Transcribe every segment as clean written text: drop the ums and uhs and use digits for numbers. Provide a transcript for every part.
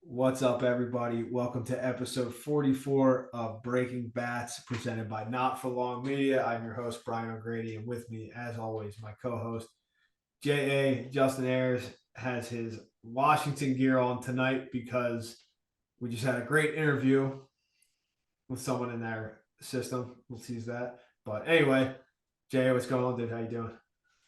What's up, everybody? Welcome to episode 44 of Breaking Bats, presented by Not For Long Media. I'm your host, Brian O'Grady, and with me, as always, my co host, J.A. Justin Ayers, has his Washington gear on tonight because we just had a great interview with someone in their system. We'll tease that. But anyway, J.A., what's going on, dude? How you doing?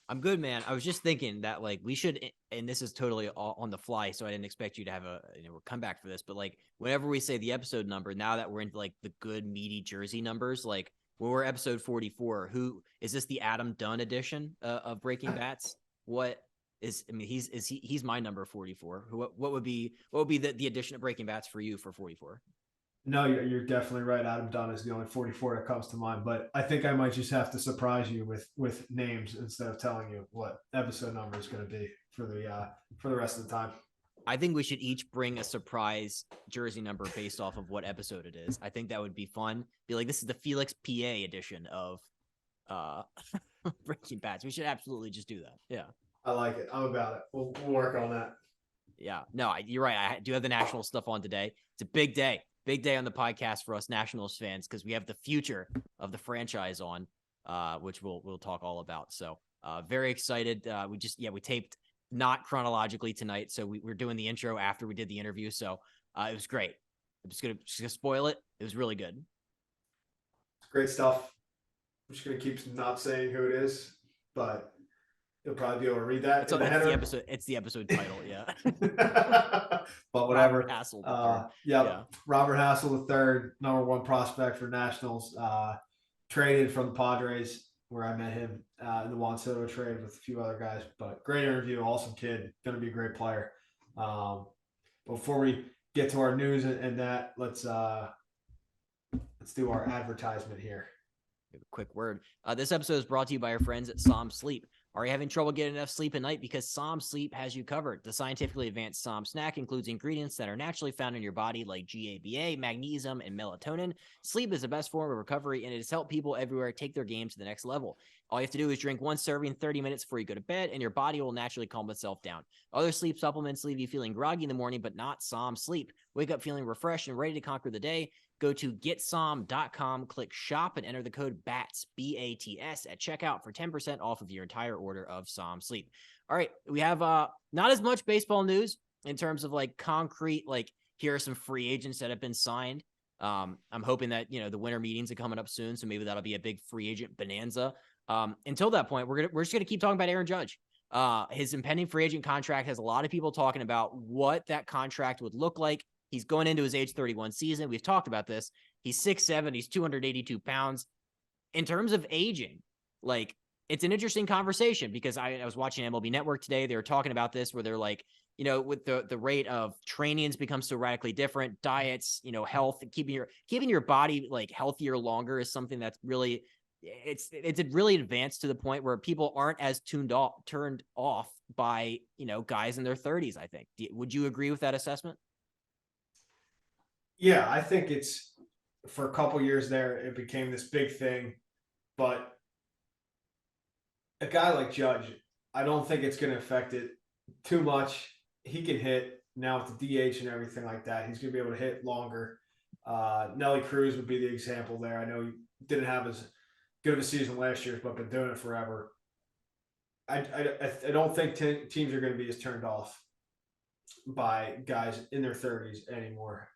I'm good, man. I was just thinking that we should, and this is totally on the fly, so I didn't expect you to have a comeback for this. But whenever we say the episode number, now that we're into the good meaty jersey numbers, when we're episode 44, who is this? The Adam Dunn edition of Breaking Bats? What is? I mean, he's my number 44. What would be the addition of Breaking Bats for you for 44? No, you're definitely right. Adam Dunn is the only 44 that comes to mind, but I think I might just have to surprise you with names instead of telling you what episode number is going to be for the rest of the time. I think we should each bring a surprise jersey number based off of what episode it is. I think that would be fun. Be like, this is the Felix PA edition of uh Breaking Bats. We should absolutely just do that. Yeah. I like it. I'm about it. We'll work on that. Yeah. No, you're right. I do have the national stuff on today. It's a big day. Big day on the podcast for us Nationals fans because we have the future of the franchise on, which we'll talk all about. So very excited. We taped not chronologically tonight, so we're doing the intro after we did the interview. So it was great. I'm just gonna spoil it. It was really good. It's great stuff. I'm just going to keep not saying who it is, but you'll probably be able to read that in the It's the header. episode. It's the episode title. Yeah. But Robert whatever. Hassell III. Yep. Yeah. Robert Hassell III, number one prospect for Nationals, traded from the Padres, where I met him in the Juan Soto trade with a few other guys. But great interview, awesome kid, going to be a great player. Before we get to our news and that, let's do our advertisement here. Quick word. This episode is brought to you by our friends at Som Sleep. Are you having trouble getting enough sleep at night? Because Som Sleep has you covered. The scientifically advanced Som snack includes ingredients that are naturally found in your body like GABA, magnesium, and melatonin. Sleep is the best form of recovery, and it has helped people everywhere take their game to the next level. All you have to do is drink one serving 30 minutes before you go to bed, and your body will naturally calm itself down. Other sleep supplements leave you feeling groggy in the morning, but not Som Sleep. Wake up feeling refreshed and ready to conquer the day. Go to getsom.com, click shop, and enter the code BATS, BATS, at checkout for 10% off of your entire order of Som Sleep. All right, we have not as much baseball news in terms of concrete, here are some free agents that have been signed. I'm hoping that, the winter meetings are coming up soon, so maybe that'll be a big free agent bonanza. Until that point, we're just going to keep talking about Aaron Judge. His impending free agent contract has a lot of people talking about what that contract would look like. He's going into his age 31 season. We've talked about this. He's 6'7". He's 282 pounds. In terms of aging, it's an interesting conversation because I was watching MLB Network today. They were talking about this where they're with the rate of trainings become so radically different, diets, health, keeping your body healthier longer is something that's really it's really advanced to the point where people aren't as turned off by guys in their 30s. I think. Would you agree with that assessment? Yeah, I think it's for a couple years there, it became this big thing. But a guy like Judge, I don't think it's going to affect it too much. He can hit now with the DH and everything like that. He's going to be able to hit longer. Nelly Cruz would be the example there. I know he didn't have as good of a season last year, but been doing it forever. I don't think teams are going to be as turned off by guys in their 30s anymore.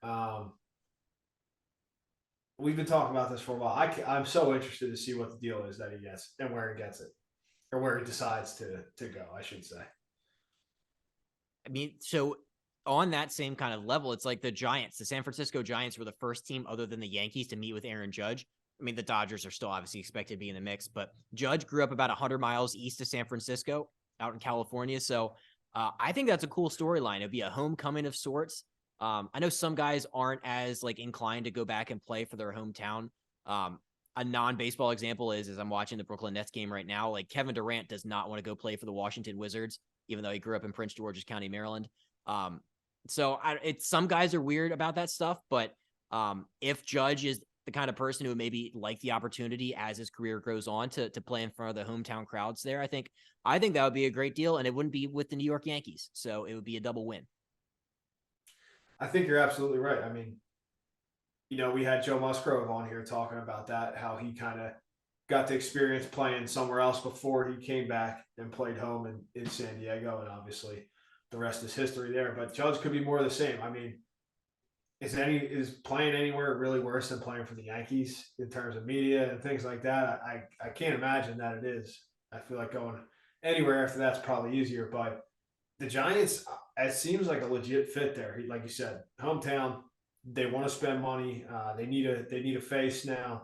We've been talking about this for a while. I'm so interested to see what the deal is that he gets and where he gets it, or where he decides to go, I should say. I mean, so on that same kind of level, it's like the Giants. The San Francisco Giants were the first team other than the Yankees to meet with Aaron Judge. I mean, the Dodgers are still obviously expected to be in the mix, but Judge grew up about 100 miles east of San Francisco out in California. So I think that's a cool storyline. It'd be a homecoming of sorts. I know some guys aren't as inclined to go back and play for their hometown. A non-baseball example is I'm watching the Brooklyn Nets game right now. Kevin Durant does not want to go play for the Washington Wizards, even though he grew up in Prince George's County, Maryland. Some guys are weird about that stuff, but if Judge is the kind of person who would maybe like the opportunity as his career goes on to play in front of the hometown crowds there, I think that would be a great deal, and it wouldn't be with the New York Yankees, so it would be a double win. I think you're absolutely right. I mean, we had Joe Musgrove on here talking about that, how he kind of got to experience playing somewhere else before he came back and played home in San Diego. And obviously the rest is history there. But Judge could be more of the same. I mean, is playing anywhere really worse than playing for the Yankees in terms of media and things like that? I can't imagine that it is. I feel like going anywhere after that's probably easier. But the Giants, it seems like a legit fit there. Like you said, hometown. They want to spend money. They need a face now.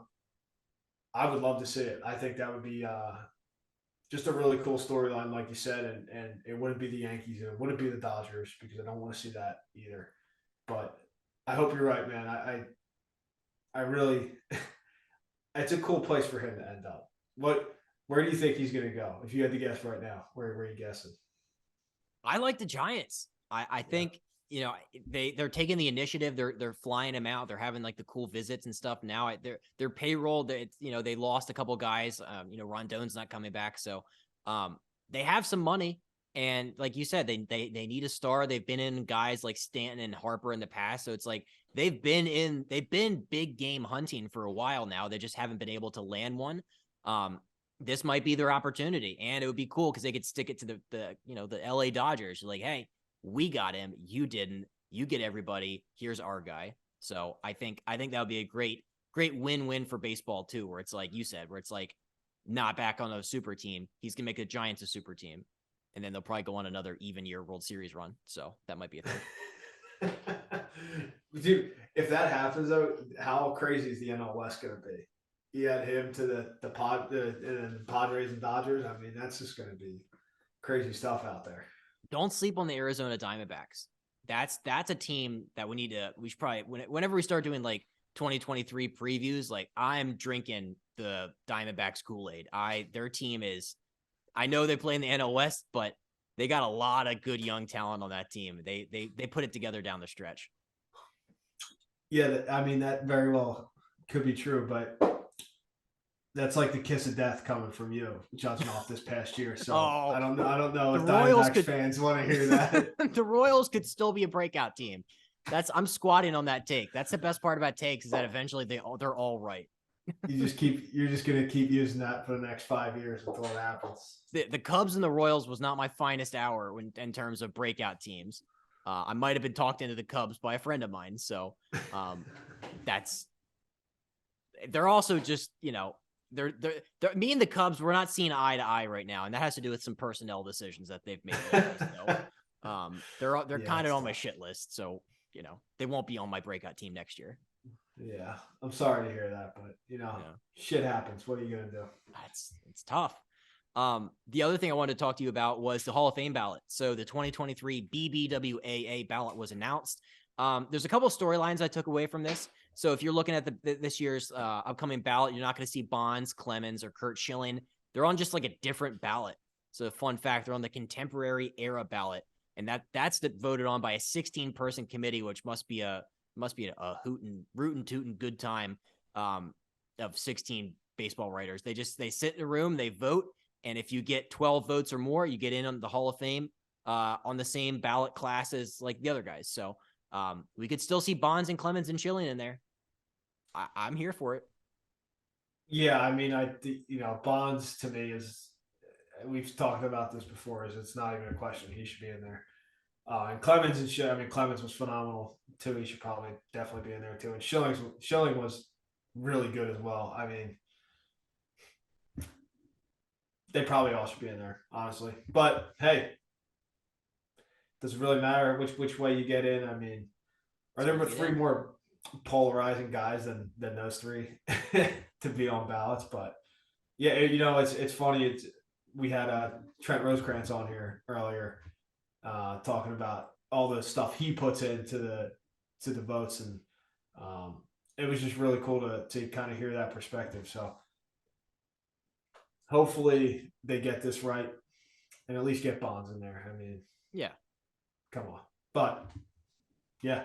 I would love to see it. I think that would be just a really cool storyline, like you said, and it wouldn't be the Yankees and it wouldn't be the Dodgers because I don't want to see that either. But I hope you're right, man. I really, it's a cool place for him to end up. Where do you think he's going to go? If you had to guess right now, where are you guessing? I like the Giants. I think, they're taking the initiative. They're flying him out. They're having like the cool visits and stuff. Now their payroll, they lost a couple guys. Rondon's not coming back. So they have some money. And like you said, they need a star. They've been in guys like Stanton and Harper in the past. So it's like they've been big game hunting for a while now. They just haven't been able to land one. This might be their opportunity, and it would be cool because they could stick it to the LA Dodgers. Like, hey, we got him, you didn't. You get everybody. Here's our guy. So I think that would be a great win-win for baseball too, where it's like you said, where it's like not back on a super team. He's gonna make the Giants a super team, and then they'll probably go on another even year World Series run. So that might be a thing. Dude, if that happens though, how crazy is the NL West going to be? You add him to the Padres and Dodgers. I mean, that's just going to be crazy stuff out there. Don't sleep on the Arizona Diamondbacks. That's a team that we should probably, whenever we start doing like 2023 previews, like I'm drinking the Diamondbacks Kool-Aid. Their team is, I know they play in the NL West, but they got a lot of good young talent on that team. They put it together down the stretch. Yeah, I mean that very well could be true, but that's like the kiss of death coming from you, judging off this past year. So I don't know if Diamondbacks fans want to hear that. The Royals could still be a breakout team. I'm squatting on that take. That's the best part about takes is that eventually they're all right. You're just gonna keep using that for the next 5 years until it happens. The Cubs and the Royals was not my finest hour in terms of breakout teams. I might have been talked into the Cubs by a friend of mine. So they're also just, they're me and the Cubs, we're not seeing eye to eye right now. And that has to do with some personnel decisions that they've made. So, they're kind of on my shit list. So, they won't be on my breakout team next year. Yeah. I'm sorry to hear that, but shit happens. What are you going to do? It's tough. The other thing I wanted to talk to you about was the Hall of Fame ballot. So the 2023 BBWAA ballot was announced. There's a couple of storylines I took away from this. So if you're looking at this year's upcoming ballot, you're not going to see Bonds, Clemens, or Curt Schilling. They're on just like a different ballot. So fun fact, they're on the contemporary era ballot, and that's voted on by a 16-person committee, which must be a rootin' tootin' good time of 16 baseball writers. They sit in a room, they vote. And if you get 12 votes or more, you get in on the Hall of Fame on the same ballot class as like the other guys. So we could still see Bonds and Clemens and Schilling in there. I'm here for it. Yeah, I mean, Bonds to me is, we've talked about this before, is it's not even a question. He should be in there. And Clemens Clemens was phenomenal too. He should probably definitely be in there too. And Schilling was really good as well. I mean, they probably all should be in there, honestly. But hey, does it really matter which way you get in? I mean, are there three more polarizing guys than those three to be on ballots? But yeah, it's funny. We had Trent Rosecrans on here earlier talking about all the stuff he puts into the votes, and it was just really cool to kind of hear that perspective. So hopefully they get this right and at least get Bonds in there. I mean, yeah, come on. But yeah,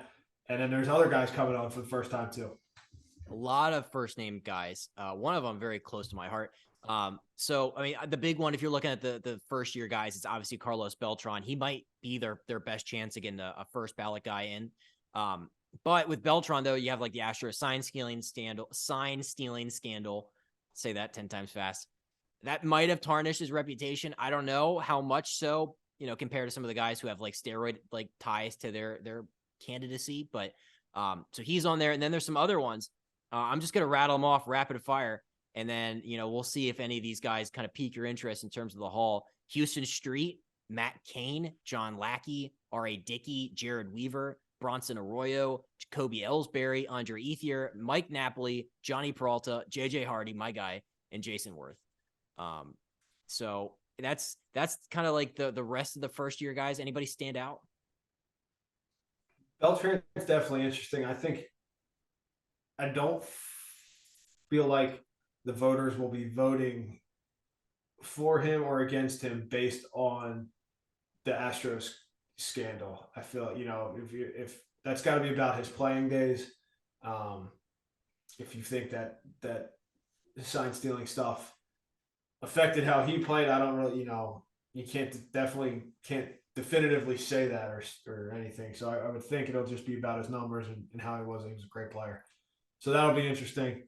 and then there's other guys coming on for the first time too. A lot of first name guys. One of them very close to my heart. So I mean, the big one, if you're looking at the first year guys, it's obviously Carlos Beltran. He might be their best chance to get a first ballot guy in. But with Beltran, though, you have like the Astros sign stealing scandal. Say that 10 times fast. That might have tarnished his reputation. I don't know how much so, compared to some of the guys who have like steroid like ties to their candidacy. But so he's on there. And then there's some other ones. I'm just going to rattle them off rapid fire. And then, we'll see if any of these guys kind of pique your interest in terms of the Hall. Houston Street, Matt Cain, John Lackey, R.A. Dickey, Jared Weaver, Bronson Arroyo, Jacoby Ellsbury, Andre Ethier, Mike Napoli, Johnny Peralta, J.J. Hardy, my guy, and Jason Worth. So that's kind of like the rest of the first year guys. Anybody stand out? Beltran is definitely interesting. I don't feel like the voters will be voting for him or against him based on the Astros scandal. I feel, if that's got to be about his playing days. If you think that sign stealing stuff affected how he played, I don't really, you can't definitively say that or anything. So I would think it'll just be about his numbers and how he was. He was a great player. So that'll be interesting.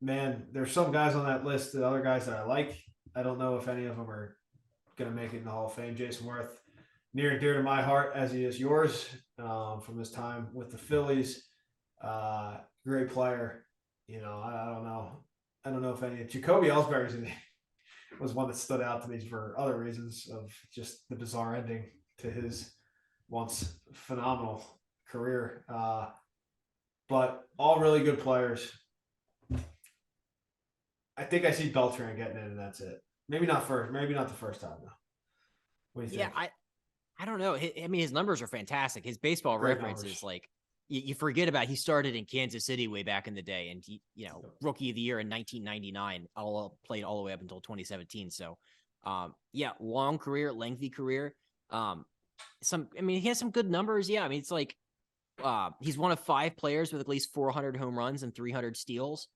There's some guys on that list, the other guys that I like. I don't know if any of them are going to make it in the Hall of Fame. Jason Worth, near and dear to my heart, as he is yours, from his time with the Phillies. Great player. I don't know. I don't know if any. Jacoby Ellsbury was one that stood out to me for other reasons of just the bizarre ending to his once phenomenal career. But all really good players. I think I see Beltran getting in, and that's it. Maybe not the first time though. What do you think? Yeah, I don't know. I mean, his numbers are fantastic. His baseball Great reference numbers. is like you forget about. He started in Kansas City way back in the day, and he, rookie of the year in 1999, played all the way up until 2017. So, long career, lengthy career. He has some good numbers. Yeah, I mean, it's like he's one of 5 players with at least 400 home runs and 300 steals.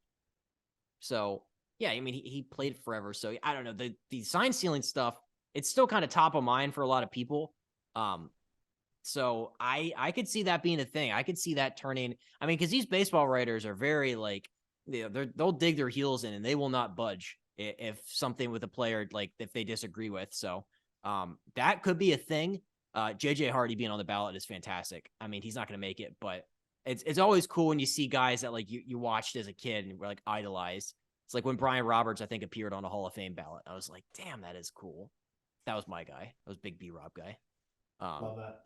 So, yeah, I mean, he played forever. So I don't know, the sign stealing stuff. It's still kind of top of mind for a lot of people. So I could see that being a thing. I could see that turning. I mean, because these baseball writers are very like, they'll dig their heels in and they will not budge if something with a player, like if they disagree with. So that could be a thing. JJ Hardy being on the ballot is fantastic. I mean, he's not going to make it, but it's always cool when you see guys that like you watched as a kid and were like idolized. It's like when Brian Roberts, I think, appeared on a Hall of Fame ballot. I was like, damn, that is cool. That was my guy. That was big B-Rob guy. Love that.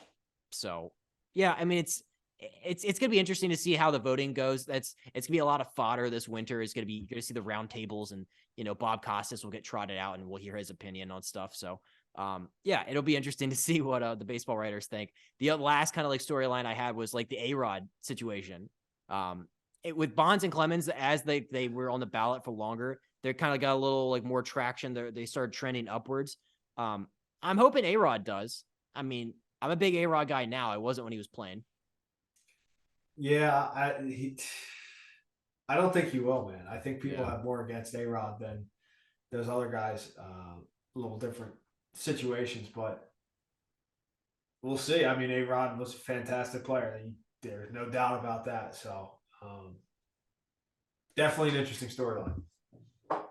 So, yeah, I mean, it's going to be interesting to see how the voting goes. It's going to be a lot of fodder this winter. You're going to see the round tables and, Bob Costas will get trotted out and we'll hear his opinion on stuff. So, it'll be interesting to see what the baseball writers think. The last kind of like storyline I had was like the A-Rod situation. With Bonds and Clemens, as they were on the ballot for longer, they kind of got a little like more traction. They started trending upwards. I'm hoping A-Rod does. I mean, I'm a big A-Rod guy now. I wasn't when he was playing. Yeah, I don't think he will, man. I think people Yeah. have more against A-Rod than those other guys. A little different situations, but we'll see. I mean, A-Rod was a fantastic player. There's no doubt about that. So definitely an interesting storyline.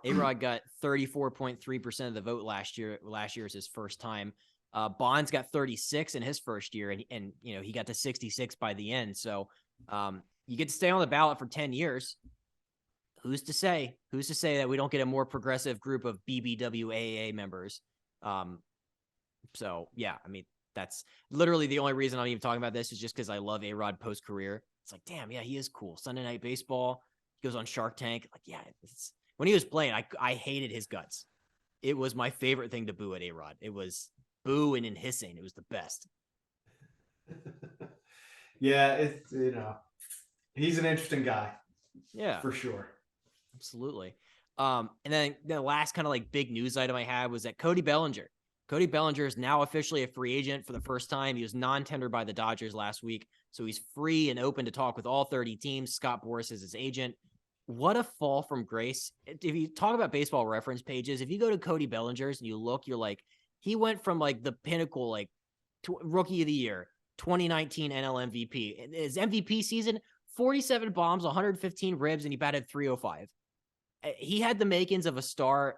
A-Rod got 34.3% of the vote last year. Last year was his first time. Bonds got 36 in his first year, and he got to 66 by the end. So you get to stay on the ballot for 10 years. Who's to say? Who's to say that we don't get a more progressive group of BBWAA members? So yeah, I mean, that's literally the only reason I'm even talking about this is just because I love A-Rod post career. It's like, damn, yeah, he is cool. Sunday Night Baseball. He goes on Shark Tank. Like, yeah, when he was playing, I hated his guts. It was my favorite thing to boo at A-Rod. It was booing and hissing. It was the best. Yeah, it's he's an interesting guy. Yeah, for sure. Absolutely. And then the last kind of like big news item I had was that Cody Bellinger. Cody Bellinger is now officially a free agent for the first time. He was non-tendered by the Dodgers last week, so he's free and open to talk with all 30 teams. Scott Boras is his agent. What a fall from grace. If you talk about baseball reference pages, if you go to Cody Bellinger's and you look, you're like, he went from like the pinnacle, like to rookie of the year, 2019 NL MVP. In his MVP season, 47 bombs, 115 ribs, and he batted 305. He had the makings of a star,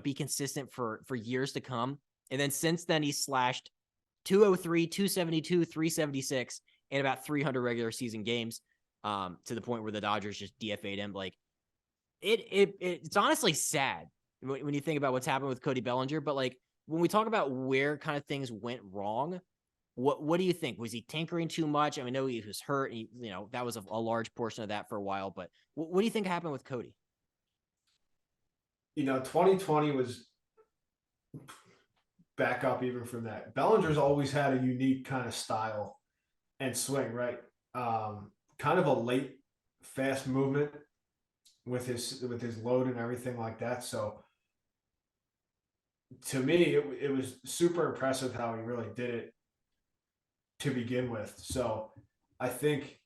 be consistent for years to come. And then since then, he slashed 203, 272, 376, and about 300 regular season games, to the point where the Dodgers just DFA'd him. Like, it's honestly sad when you think about what's happened with Cody Bellinger. But like, when we talk about where kind of things went wrong, what do you think? Was he tinkering too much? I mean, I know he was hurt. That was a large portion of that for a while. But what do you think happened with Cody? 2020 was back up even from that. Bellinger's always had a unique kind of style and swing, right? Kind of a late, fast movement with his load and everything like that. So to me, it was super impressive how he really did it to begin with. So I think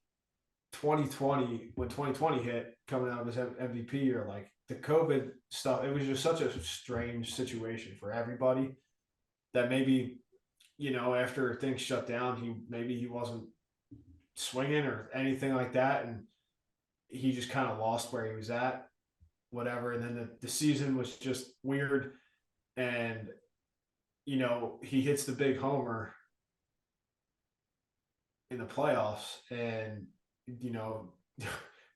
2020, when 2020 hit, coming out of his MVP year, like the COVID stuff, it was just such a strange situation for everybody that maybe, after things shut down, he wasn't swinging or anything like that. And he just kind of lost where he was at, whatever. And then the season was just weird. And, he hits the big homer in the playoffs and,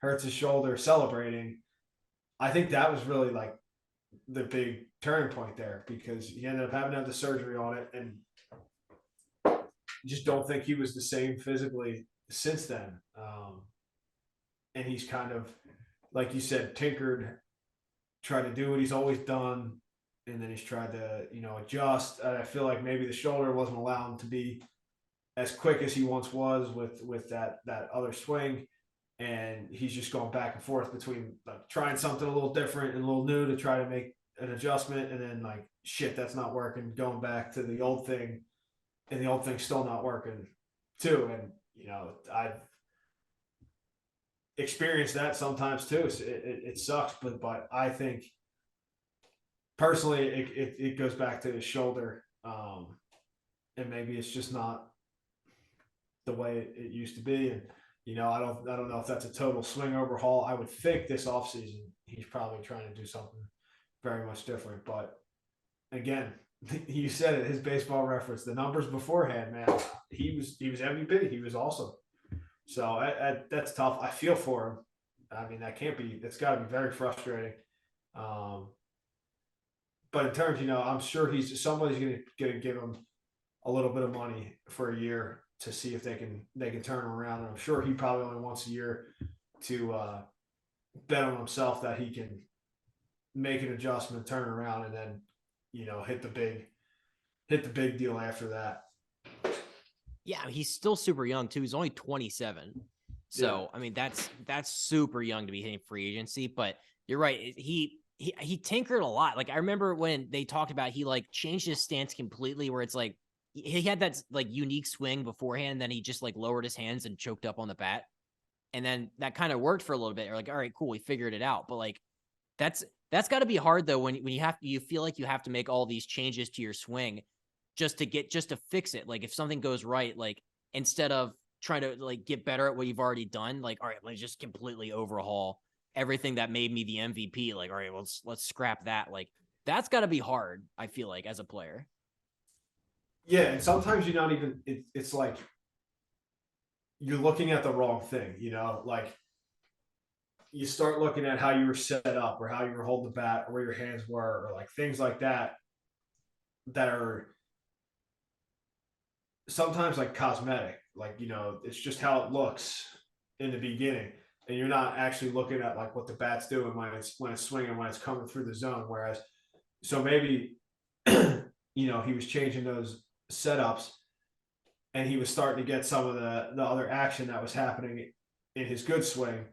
hurts his shoulder celebrating. I think that was really like the big turning point there, because he ended up having to have the surgery on it, and just don't think he was the same physically since then. And he's kind of, like you said, tinkered, tried to do what he's always done, and then he's tried to, adjust. And I feel like maybe the shoulder wasn't allowing him to be as quick as he once was with that other swing. And he's just going back and forth between like trying something a little different and a little new to try to make an adjustment, and then like, shit, that's not working, going back to the old thing, and the old thing's still not working too. And I've experienced that sometimes too. So it sucks, but I think personally it goes back to his shoulder, and maybe it's just not the way it used to be. And I don't know if that's a total swing overhaul. I would think this offseason he's probably trying to do something very much different. But again, you said it, his baseball reference, the numbers beforehand, man, he was MVP. He was awesome. So that's tough. I feel for him. I mean, that's got to be very frustrating. But in terms, I'm sure somebody's going to give him a little bit of money for a year to see if they can turn him around. And I'm sure he probably only wants a year to bet on himself that he can make an adjustment, turn around, and then hit the big deal after that. Yeah, he's still super young too. He's only 27. So, yeah. I mean, that's super young to be hitting free agency, but you're right. He tinkered a lot. Like, I remember when they talked about, he like changed his stance completely, where it's like he had that like unique swing beforehand, and then he just like lowered his hands and choked up on the bat. And then that kind of worked for a little bit. You're like, all right, cool, we figured it out. But like, that's got to be hard though, when you feel like you have to make all these changes to your swing just to fix it. Like, if something goes right, like, instead of trying to like get better at what you've already done, like, all right, let's just completely overhaul everything that made me the MVP. Like, all right, let's scrap that. Like, that's got to be hard, I feel like, as a player. Yeah, and sometimes you're not even. It's like you're looking at the wrong thing. Like you start looking at how you were set up, or how you were holding the bat, or where your hands were, or like things like that are sometimes like cosmetic. Like, it's just how it looks in the beginning, and you're not actually looking at like what the bat's doing when it's swinging, when it's coming through the zone. Whereas, so maybe he was changing those setups, and he was starting to get some of the other action that was happening in his good swing.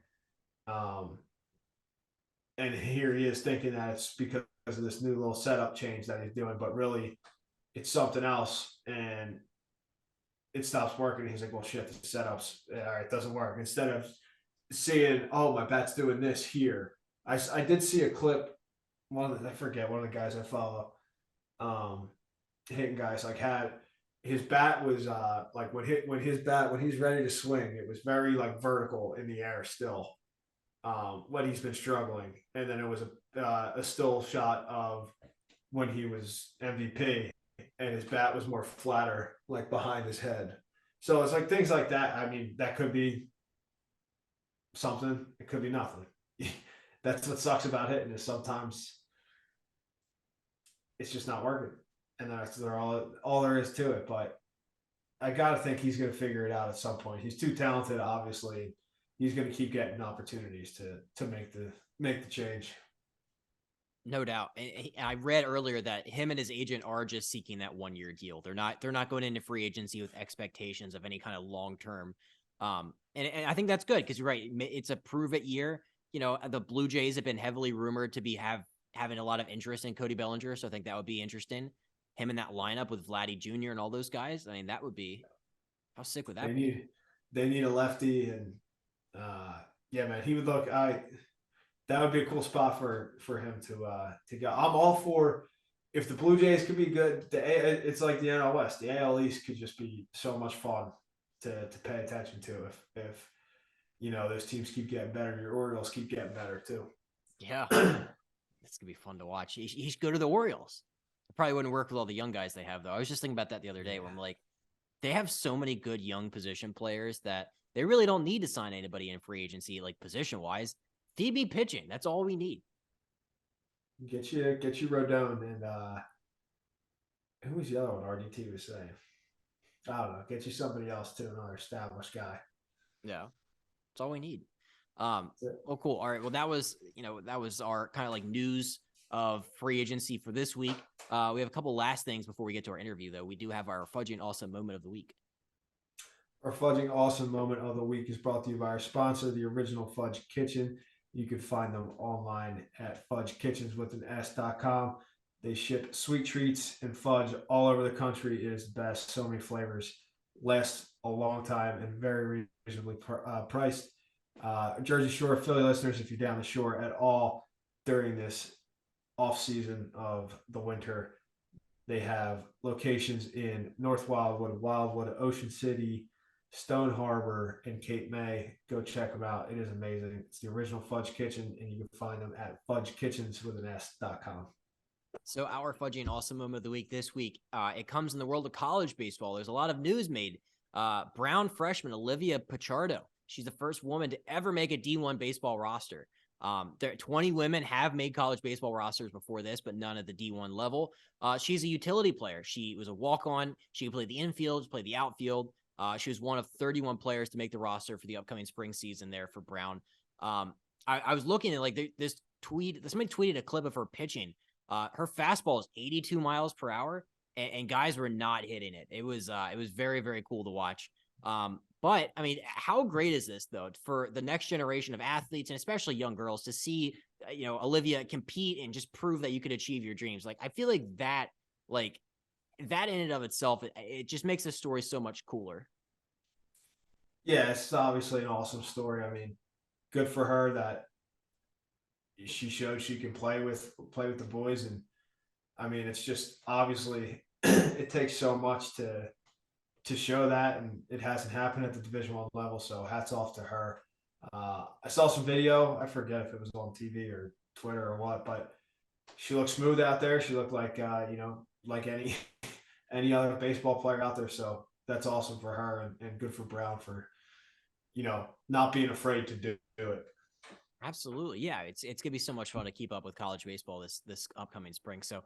And here he is thinking that it's because of this new little setup change that he's doing, but really it's something else, and it stops working. He's like, well, shit, the setup's all right, it doesn't work. Instead of seeing, oh, my bat's doing this here. I did see a clip. I forget, one of the guys I follow, hitting guys, like, had his bat was like when he's ready to swing, it was very like vertical in the air still. When he's been struggling, and then it was a still shot of when he was MVP, and his bat was more flatter, like behind his head. So it's like things like that. I mean, that could be something. It could be nothing. That's what sucks about hitting is sometimes it's just not working, and that's all there is to it. But I gotta think he's gonna figure it out at some point. He's too talented, obviously. He's gonna keep getting opportunities to make the change. No doubt. And I read earlier that him and his agent are just seeking that 1 year deal. They're not going into free agency with expectations of any kind of long term. And I think that's good because you're right. It's a prove it year. You know, the Blue Jays have been heavily rumored to be having a lot of interest in Cody Bellinger, so I think that would be interesting. Him in that lineup with Vladdy Jr. and all those guys. I mean, that would be how sick would that They be? need a lefty, and yeah, man, he would look. I that would be a cool spot for him to go. I'm all for if the Blue Jays could be good. It's like the NL West. The AL East could just be so much fun to pay attention to if you know those teams keep getting better. Your Orioles keep getting better too. Yeah, it's gonna be fun to watch. He should go to the Orioles. It probably wouldn't work with all the young guys they have though. I was just thinking about that the other day where I'm like, they have so many good young position players that they really don't need to sign anybody in free agency, like position wise. DB pitching, that's all we need. Get you Rodon and who was the other one? RDT was saying. I don't know. Get you somebody else too, another established guy. Yeah, that's all we need. That's it. Well, cool. All right. Well, that was our kind of like news of free agency for this week. We have a couple last things before we get to our interview, though. We do have our Fudge-ing Awesome Moment of the week. Our Fudging Awesome Moment of the Week is brought to you by our sponsor, the Original Fudge Kitchen. You can find them online at fudgekitchenswithan.s.com. They ship sweet treats and fudge all over the country. It is the best. So many flavors. Lasts a long time and very reasonably priced. Jersey Shore Philly listeners, if you're down the shore at all during this off season of the winter, they have locations in North Wildwood, Ocean City, Stone Harbor, and Cape May. Go check them out. It is amazing. It's the Original Fudge Kitchen, and you can find them at fudgekitchenswithan.s.com. So our Fudging Awesome Moment of the week this week, it comes in the world of college baseball. There's a lot of news made. Brown freshman Olivia Pichardo. She's the first woman to ever make a D1 baseball roster. 20 women have made college baseball rosters before this, but none at the D1 level. She's a utility player. She was a walk-on. She could play the infield, play the outfield. She was one of 31 players to make the roster for the upcoming spring season there for Brown. I was looking at like this tweet. Somebody tweeted a clip of her pitching. Her fastball is 82 miles per hour, and guys were not hitting it. It was very, very cool to watch. But I mean, how great is this though for the next generation of athletes and especially young girls to see, Olivia compete and just prove that you could achieve your dreams. Like, I feel like that in and of itself, it just makes the story so much cooler. Yeah, it's obviously an awesome story. I mean, good for her that she showed she can play with the boys, and I mean, it's just obviously it takes so much to show that, and it hasn't happened at the Division 1 level. So hats off to her. I saw some video. I forget if it was on TV or Twitter or what, but she looked smooth out there. She looked like like any other baseball player out there. So that's awesome for her, and good for Brown for not being afraid to do it. Absolutely. Yeah. It's gonna be so much fun to keep up with college baseball this upcoming spring. So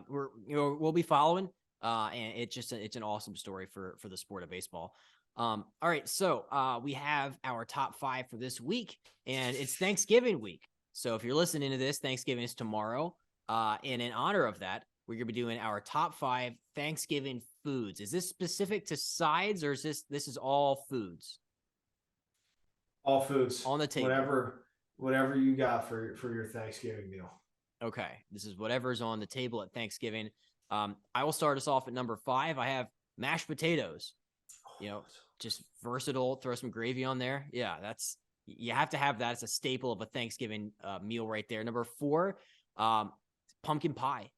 we'll be following. And it's an awesome story for the sport of baseball. All right. So we have our top 5 for this week, and it's Thanksgiving week. So if you're listening to this, Thanksgiving is tomorrow. And in honor of that, we're gonna be doing our top 5 Thanksgiving foods. Is this specific to sides, or is this is all foods All foods, on the table? whatever you got for your Thanksgiving meal. Okay, this is whatever's on the table at Thanksgiving. I will start us off at number 5. I have mashed potatoes. Just versatile. Throw some gravy on there. Yeah, you have to have that. It's a staple of a Thanksgiving meal right there. Number 4, pumpkin pie.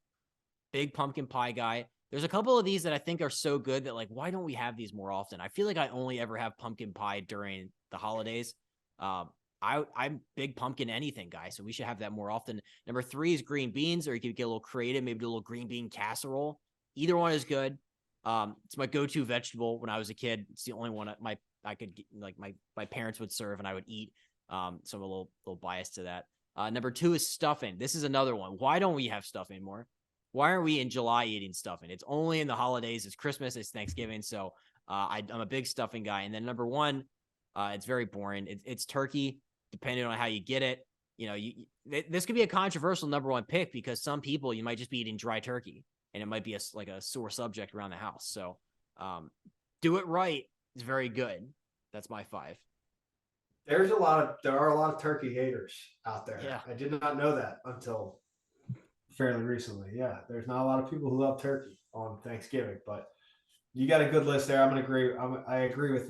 Big pumpkin pie guy. There's a couple of these that I think are so good that like, why don't we have these more often? I feel like I only ever have pumpkin pie during the holidays. I'm big pumpkin anything guy, so we should have that more often. Number 3 is green beans, or you could get a little creative, maybe do a little green bean casserole. Either one is good. It's my go-to vegetable when I was a kid. It's the only one I could get, like my parents would serve and I would eat. So I'm a little biased to that. Number 2 is stuffing. This is another one. Why don't we have stuffing more? Why aren't we in July eating stuffing? It's only in the holidays. It's Christmas. It's Thanksgiving. So I'm a big stuffing guy. And then number 1, it's very boring. It's turkey, depending on how you get it. You know, this could be a controversial number 1 pick because some people, you might just be eating dry turkey and it might be like a sore subject around the house. So do it right. It's very good. That's my 5. There are a lot of turkey haters out there. Yeah. I did not know that until fairly recently. Yeah, there's not a lot of people who love turkey on Thanksgiving, but you got a good list there. I agree with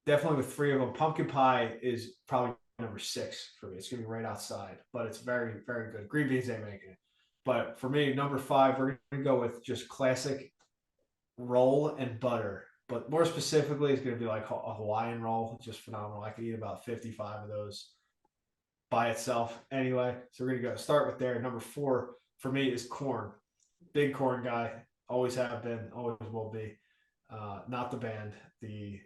definitely with 3 of them. Pumpkin pie is probably number 6 for me. It's gonna be right outside, but it's very, very good. Green beans ain't making it. But for me, number 5, we're gonna go with just classic roll and butter. But more specifically, it's gonna be like a Hawaiian roll, just phenomenal. I could eat about 55 of those by itself anyway. So we're gonna start with there. Number 4 for me is corn. Big corn guy. Always have been, always will be. Not the band, the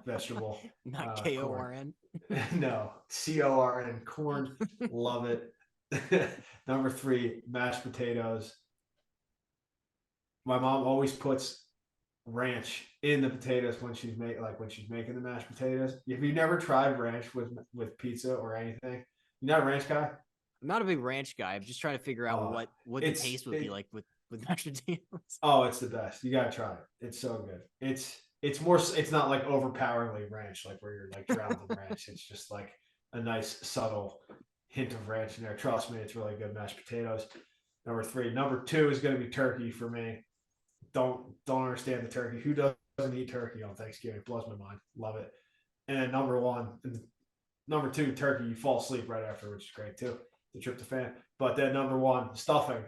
vegetable. Not KORN. No, CORN. Corn. Love it. Number 3, mashed potatoes. My mom always puts ranch in the potatoes when she's making the mashed potatoes. If you've never tried ranch with pizza or anything, you're not a ranch guy. I'm not a big ranch guy. I'm just trying to figure out what the taste would be like with mashed potatoes. Oh, it's the best. You gotta try it. It's so good. It's more. It's not like overpoweringly ranch, like where you're like drowned in ranch. It's just like a nice subtle hint of ranch in there. Trust me, it's really good mashed potatoes. Number 3. Number 2 is going to be turkey for me. Don't understand the turkey. Who doesn't eat turkey on Thanksgiving? It blows my mind. Love it. And then number 2, turkey. You fall asleep right after, which is great too. The tryptophan. But then number 1, stuffing.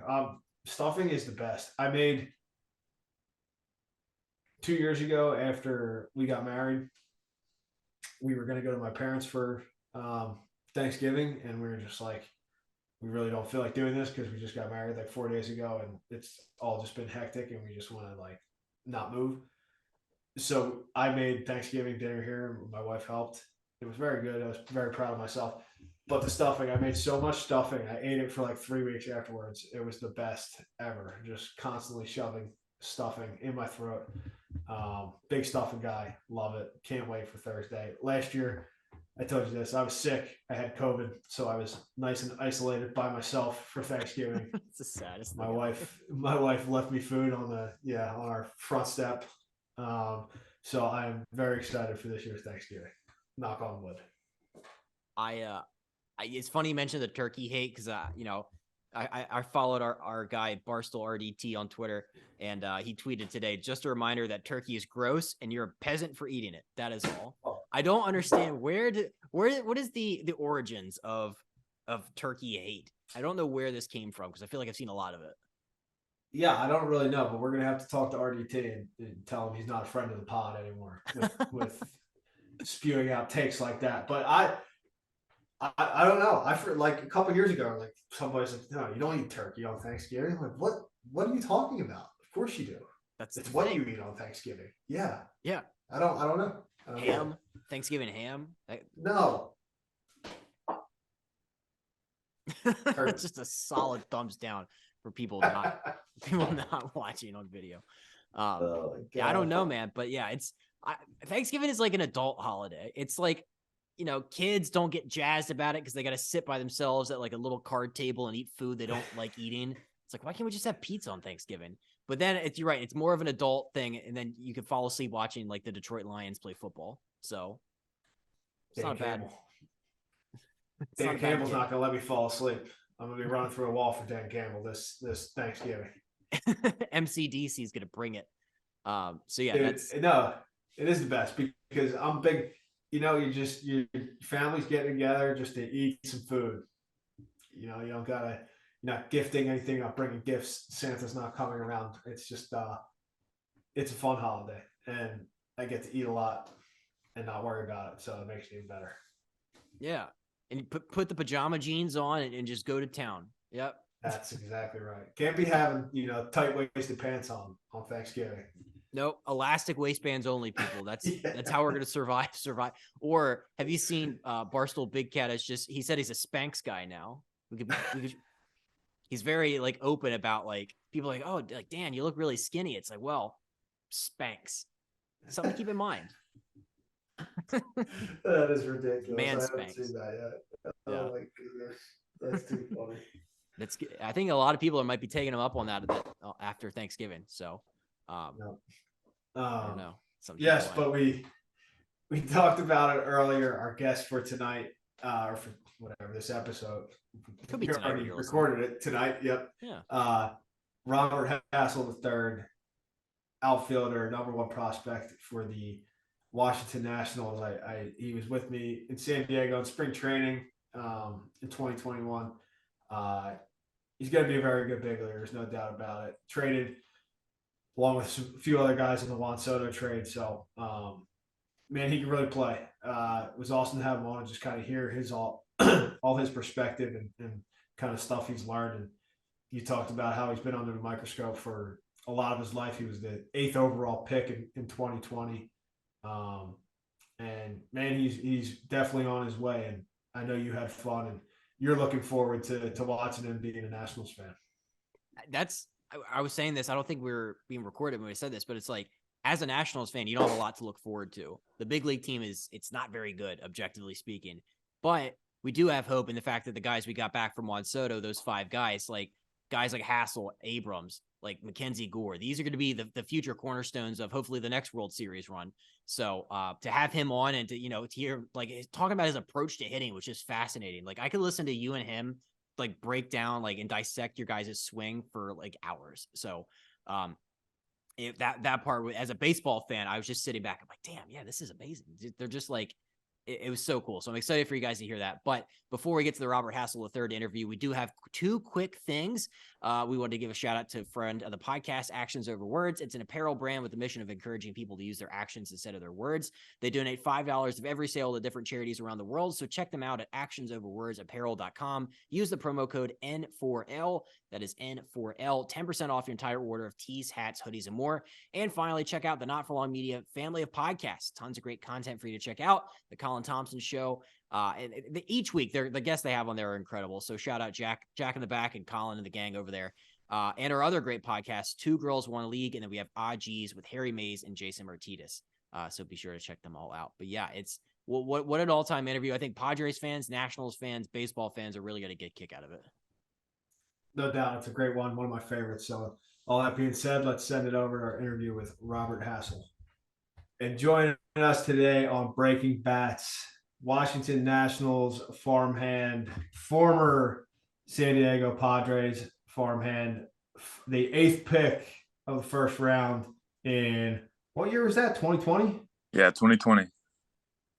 Stuffing is the best. I made 2 years ago after we got married. We were going to go to my parents for Thanksgiving, and we were just like, we really don't feel like doing this because we just got married like 4 days ago, and it's all just been hectic, and we just want to like not move. So I made Thanksgiving dinner here. My wife helped. It was very good. I was very proud of myself. But the stuffing, I made so much stuffing. I ate it for like 3 weeks afterwards. It was the best ever. Just constantly shoving stuffing in my throat. Big stuffing guy. Love it. Can't wait for Thursday. Last year, I told you this. I was sick. I had COVID, so I was nice and isolated by myself for Thanksgiving. It's the saddest. My wife left me food on our front step. So I'm very excited for this year's Thanksgiving. Knock on wood. It's funny you mentioned the turkey hate because I followed our guy Barstool RDT on Twitter, and he tweeted today, just a reminder that turkey is gross and you're a peasant for eating it. That is all. I don't understand what is the origins of turkey hate. I don't know where this came from because I feel like I've seen a lot of it. Yeah, I don't really know, but we're gonna have to talk to RDT and tell him he's not a friend of the pod anymore with spewing out takes like that. But I don't know. I for like a couple years ago, like somebody's like, "No, you don't eat turkey on Thanksgiving." I'm like, what are you talking about? Of course you do. It's what you eat on Thanksgiving. Yeah. Yeah. I don't know. Ham, Thanksgiving ham. No. That's just a solid thumbs down for people not watching on video. Yeah, I don't know, man, but yeah, Thanksgiving is like an adult holiday. It's like, kids don't get jazzed about it because they got to sit by themselves at like a little card table and eat food they don't like eating. It's like, why can't we just have pizza on Thanksgiving? But then you're right. It's more of an adult thing. And then you can fall asleep watching like the Detroit Lions play football. So it's not bad. Dan Campbell's not going to let me fall asleep. I'm going to be running through a wall for Dan Campbell this Thanksgiving. MCDC is going to bring it. So yeah, Dude, no, it is the best because I'm big. Your family's getting together just to eat some food. You don't gotta you're not gifting anything, you're not bringing gifts. Santa's not coming around. It's just it's a fun holiday, and I get to eat a lot and not worry about it, so it makes it even better. Yeah, and put the pajama jeans on and just go to town. Yep. That's exactly right. Can't be having tight waisted pants on Thanksgiving. Nope, elastic waistbands only, people. That's Yeah. that's how we're gonna survive. Or have you seen Barstool Big Cat? Is just he said he's a Spanx guy now. He's very like open about like people like, oh, like Dan, you look really skinny. It's like, well, Spanx. Something to keep in mind. That is ridiculous. Man I haven't Spanx. seen that yet. Yeah. Oh my goodness, that's too funny. I think a lot of people might be taking him up on that after Thanksgiving. So, I don't know. Yes, but we talked about it earlier. Our guest for tonight, or for whatever this episode, could be we tonight. already recorded it tonight. Yep. Yeah. Robert Hassell III, outfielder, #1 prospect for the Washington Nationals. He was with me in San Diego in spring training in 2021. He's going to be a very good big leaguer. There's no doubt about it. Traded along with a few other guys in the Juan Soto trade. So, man, he can really play. It was awesome to have him on and just kind of hear his all his perspective and kind of stuff he's learned. And you talked about how he's been under the microscope for a lot of his life. He was the 8th overall pick in 2020. And man, he's definitely on his way. And I know you had fun and you're looking forward to watching him being a Nationals fan. I was saying this. I don't think we were being recorded when we said this, but it's like, as a Nationals fan, you don't have a lot to look forward to. The big league team it's not very good, objectively speaking, but we do have hope in the fact that the guys we got back from Juan Soto, those 5 guys like Hassell, Abrams, like Mackenzie Gore, these are going to be the future cornerstones of hopefully the next World Series run. So to have him on and to hear like talking about his approach to hitting, which is fascinating. Like I could listen to you and him like break down like and dissect your guys' swing for like hours. So that part, as a baseball fan, I was just sitting back. I'm like, damn, yeah, this is amazing. They're just like, it was so cool. So I'm excited for you guys to hear that. But before we get to the Robert Hassell III interview, we do have 2 quick things. We wanted to give a shout out to a friend of the podcast, Actions Over Words. It's an apparel brand with the mission of encouraging people to use their actions instead of their words. They donate $5 of every sale to different charities around the world. So check them out at actionsoverwordsapparel.com. Use the promo code N4L. That is N4L. 10% off your entire order of tees, hats, hoodies, and more. And finally, check out the Not For Long Media family of podcasts. Tons of great content for you to check out. The Colin Thompson Show. And each week, the guests they have on there are incredible. So shout out Jack in the back and Colin and the gang over there. And our other great podcasts, 2 Girls, 1 League. And then we have Odgies with Harry Mays and Jason Martinez. So be sure to check them all out. But yeah, it's what an all-time interview. I think Padres fans, Nationals fans, baseball fans are really going to get a kick out of it. No doubt. It's a great one of my favorites. So all that being said, let's send it over to our interview with Robert Hassell. And joining us today on Breaking Bats, Washington Nationals farmhand, former San Diego Padres farmhand, the 8th pick of the first round in, what year was that, 2020? Yeah, 2020.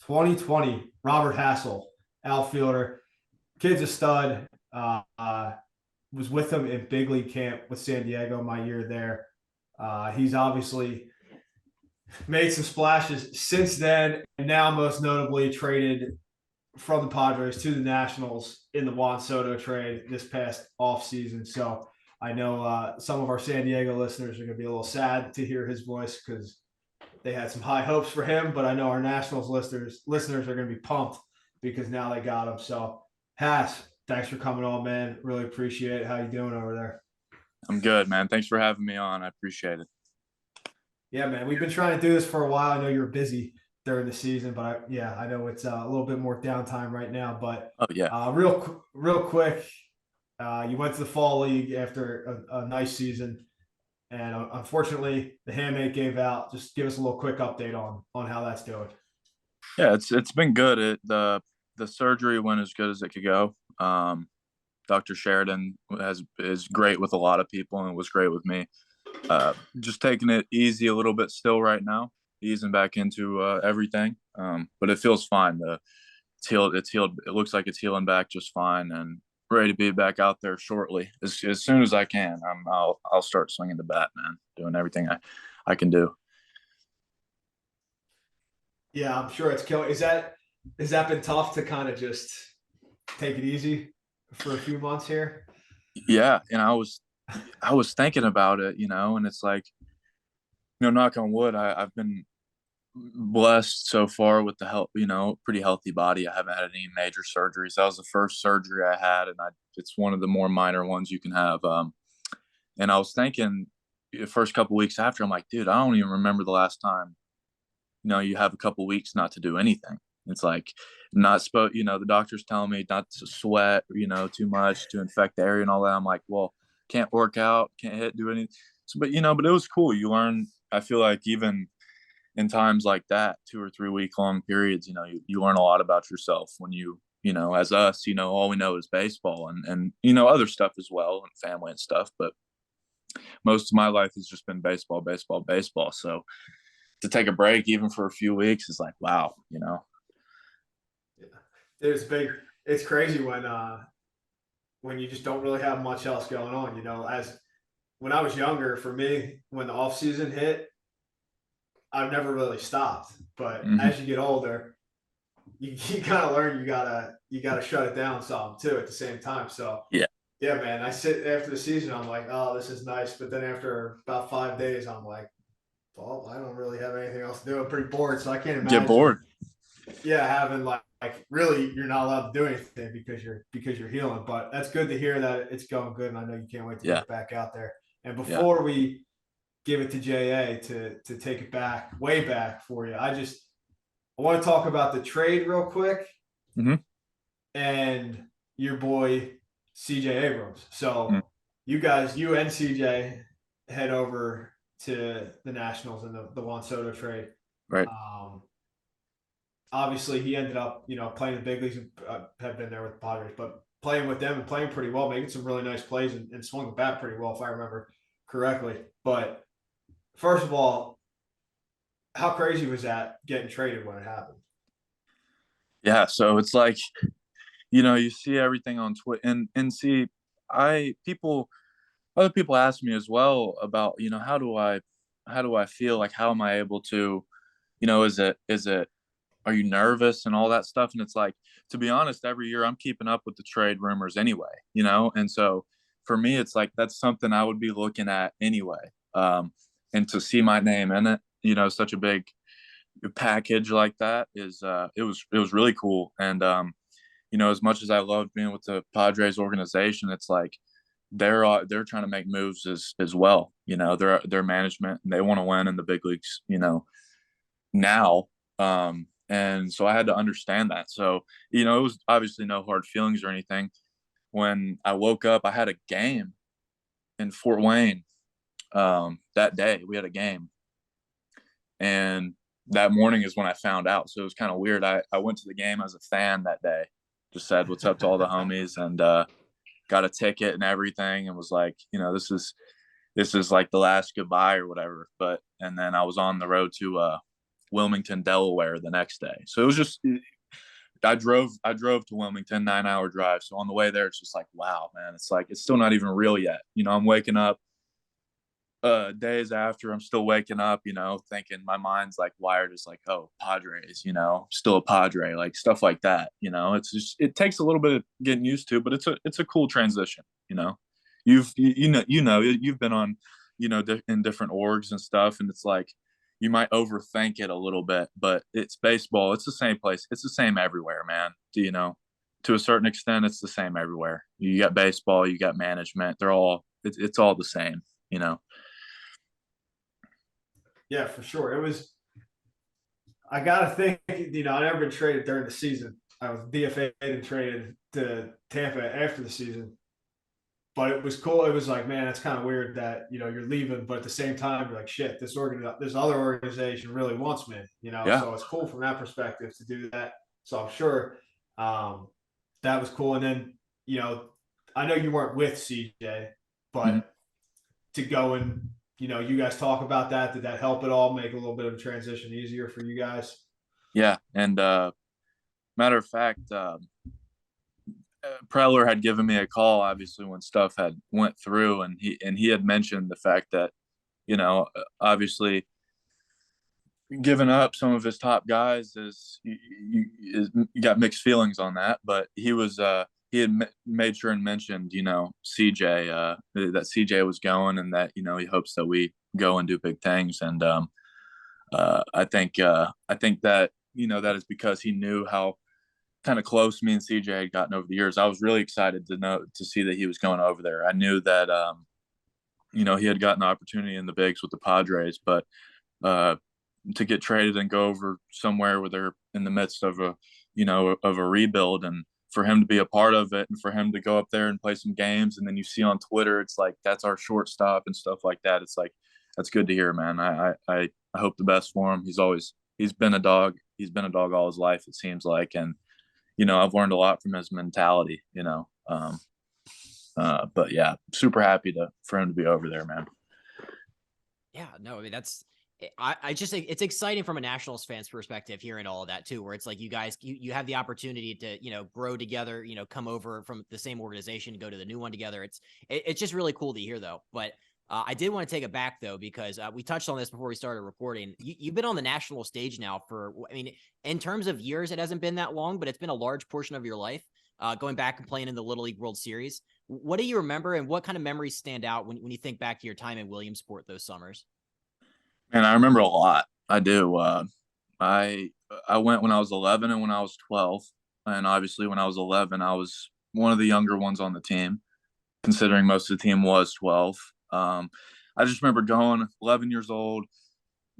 2020, Robert Hassell, outfielder. Kid's a stud. Was with him in big league camp with San Diego my year there. He's obviously made some splashes since then, and now most notably traded from the Padres to the Nationals in the Juan Soto trade this past offseason. So I know some of our San Diego listeners are going to be a little sad to hear his voice because they had some high hopes for him, but I know our Nationals listeners are going to be pumped because now they got him. So Hass, thanks for coming on, man. Really appreciate it. How you doing over there? I'm good, man. Thanks for having me on. I appreciate it. Yeah, man. We've been trying to do this for a while. I know you're busy during the season, but I know it's a little bit more downtime right now. But real quick, you went to the fall league after a nice season, and unfortunately, the hamate gave out. Just give us a little quick update on how that's doing. Yeah, it's been good. The surgery went as good as it could go. Dr. Sheridan is great with a lot of people and was great with me. Just taking it easy a little bit still right now, easing back into everything. But it feels fine. It's healed. It looks like it's healing back just fine, and ready to be back out there shortly. As soon as I can, I'll start swinging the bat, man. Doing everything I can do. Yeah, I'm sure it's killing. Has that been tough to kind of just take it easy for a few months here? Yeah, and I was thinking about it, and it's like, knock on wood, I've been blessed so far with the health, pretty healthy body. I haven't had any major surgeries. That was the first surgery I had, and it's one of the more minor ones you can have. And I was thinking the first couple weeks after, I'm like, dude, I don't even remember the last time, you have a couple weeks not to do anything. It's like not supposed, the doctor's telling me not to sweat, too much to infect the area and all that. I'm like, well, can't work out, can't do anything. So, but it was cool. You learn, I feel like even in times like that, 2 or 3 week long periods, you learn a lot about yourself when as us, all we know is baseball and other stuff as well and family and stuff. But most of my life has just been baseball, baseball, baseball. So to take a break even for a few weeks is like, wow. Yeah, there's big. It's crazy when you just don't really have much else going on. As when I was younger, for me, when the off season hit, I've never really stopped. But as you get older, you kind of learn you gotta shut it down some too at the same time. So Yeah. yeah, man. I sit after the season, I'm like, oh, this is nice. But then after about 5 days, I'm like, well, I don't really have anything else to do. I'm pretty bored, so I can't imagine. Get bored. Yeah, having like really, you're not allowed to do anything because you're healing. But that's good to hear that it's going good, and I know you can't wait to get back out there. And before we give it to JA to take it back, way back for you, I want to talk about the trade real quick, and your boy CJ Abrams. So you and CJ head over to the Nationals in the Juan Soto trade. Right. Obviously, he ended up, playing the big leagues. Have been there with the Padres, but playing with them and playing pretty well, making some really nice plays and swung the bat pretty well, if I remember correctly. But first of all, how crazy was that getting traded when it happened? Yeah. So it's like, you see everything on Twitter and see, other people ask me as well about, how do I feel? Like, how am I able to, is it, are you nervous and all that stuff? And it's like, to be honest, every year I'm keeping up with the trade rumors anyway, and so for me, it's like, that's something I would be looking at anyway. And to see my name in it, such a big package like that it was really cool. And, as much as I loved being with the Padres organization, it's like, they're trying to make moves as well. Their management, and they want to win in the big leagues, now. And so I had to understand that. So, it was obviously no hard feelings or anything. When I woke up, I had a game in Fort Wayne. That day we had a game, and that morning is when I found out. So it was kind of weird. I went to the game as a fan that day, just said what's up to all the homies, and got a ticket and everything, and was like, this is like the last goodbye or whatever. And then I was on the road to Wilmington, Delaware the next day. So it was just, I drove to Wilmington, 9-hour drive. So on the way there, it's just like, wow, man, it's like, it's still not even real yet. I'm waking up days after, I'm still waking up, thinking, my mind's like wired as like, oh, Padres, still a Padre, like stuff like that. It's just, it takes a little bit of getting used to, but it's a cool transition. You've been on, in different orgs and stuff, and it's like, you might overthink it a little bit, but it's baseball. It's the same place. It's the same everywhere, man. To a certain extent, it's the same everywhere. You got baseball, you got management. It's all the same, Yeah, for sure. I got to think, I never been traded during the season. I was DFA'd and traded to Tampa after the season. But it was cool. It was like, man, it's kind of weird that, you're leaving, but at the same time, you're like, shit, this other organization really wants me, Yeah. So it's cool from that perspective to do that. So I'm sure that was cool. And then, I know you weren't with CJ, but to go and, you guys talk about that. Did that help at all? Make a little bit of a transition easier for you guys? Yeah. And matter of fact, Preller had given me a call, obviously, when stuff had went through, and he had mentioned the fact that, obviously giving up some of his top guys you got mixed feelings on that, but he had made sure and mentioned, CJ, that CJ was going, and that, he hopes that we go and do big things. And I think that, that is because he knew how kind of close me and CJ had gotten over the years. I was really excited to see that he was going over there. I knew that, he had gotten the opportunity in the bigs with the Padres, but to get traded and go over somewhere where they're in the midst of a rebuild, and for him to be a part of it, and for him to go up there and play some games, and then you see on Twitter, it's like, that's our shortstop and stuff like that. It's like, that's good to hear, man. I hope the best for him. He's been a dog. He's been a dog all his life, it seems like. And, I've learned a lot from his mentality, but yeah, super happy for him to be over there, man. Yeah, no, I mean, I just think it's exciting from a Nationals fan's perspective, hearing all of that too, where it's like you guys, you have the opportunity to, grow together, come over from the same organization, go to the new one together. It's just really cool to hear, though. But I did want to take it back, though, because we touched on this before we started recording. You've been on the national stage now for, I mean, in terms of years, it hasn't been that long, but it's been a large portion of your life, going back and playing in the Little League World Series. What do you remember, and what kind of memories stand out when you think back to your time in Williamsport those summers? And I remember a lot. I do. I went when I was 11 and when I was 12, and obviously when I was 11, I was one of the younger ones on the team, considering most of the team was 12. I just remember going 11 years old,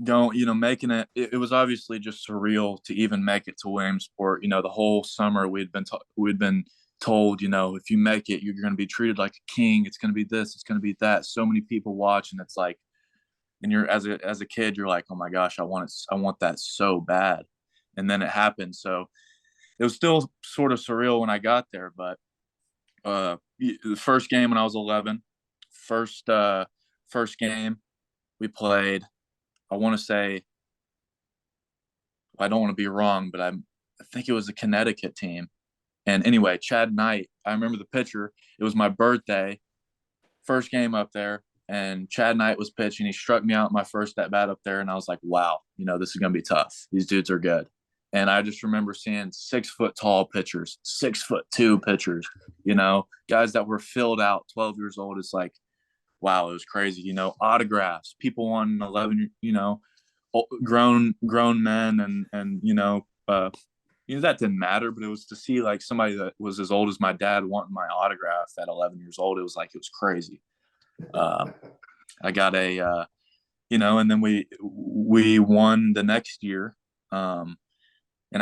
going, making it. It was obviously just surreal to even make it to Williamsport. The whole summer we'd been told, if you make it, you're going to be treated like a king. It's going to be this. It's going to be that. So many people watch, and it's like, and you're as a kid, you're like, oh my gosh, I want that so bad. And then it happened. So it was still sort of surreal when I got there. But the first game when I was 11, first game we played, I want to say, I don't want to be wrong, but I think it was a Connecticut team. And anyway, Chad Knight, I remember the pitcher. It was my birthday, first game up there, and Chad Knight was pitching. He struck me out my first at bat up there, and I was like, wow, this is going to be tough. These dudes are good. And I just remember seeing 6 foot tall pitchers, 6'2" pitchers, guys that were filled out, 12 years old. It's like, wow, it was crazy. Autographs, people wanting 11, grown men, and that didn't matter, but it was to see like somebody that was as old as my dad wanting my autograph at 11 years old. It was crazy. I got and then we won the next year, and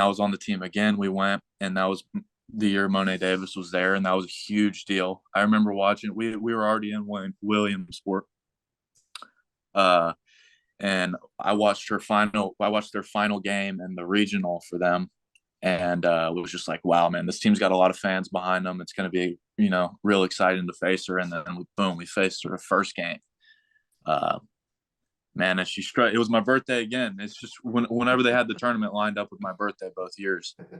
I was on the team again. We went, and that was the year Monet Davis was there, and that was a huge deal. I remember watching. We were already in Williamsport, and I watched their final game in the regional for them, and it was just like, wow, man, this team's got a lot of fans behind them. It's going to be, real exciting to face her. And then boom, we faced her first game. Man, and she struck. It was my birthday again. It's just whenever they had the tournament lined up with my birthday both years, and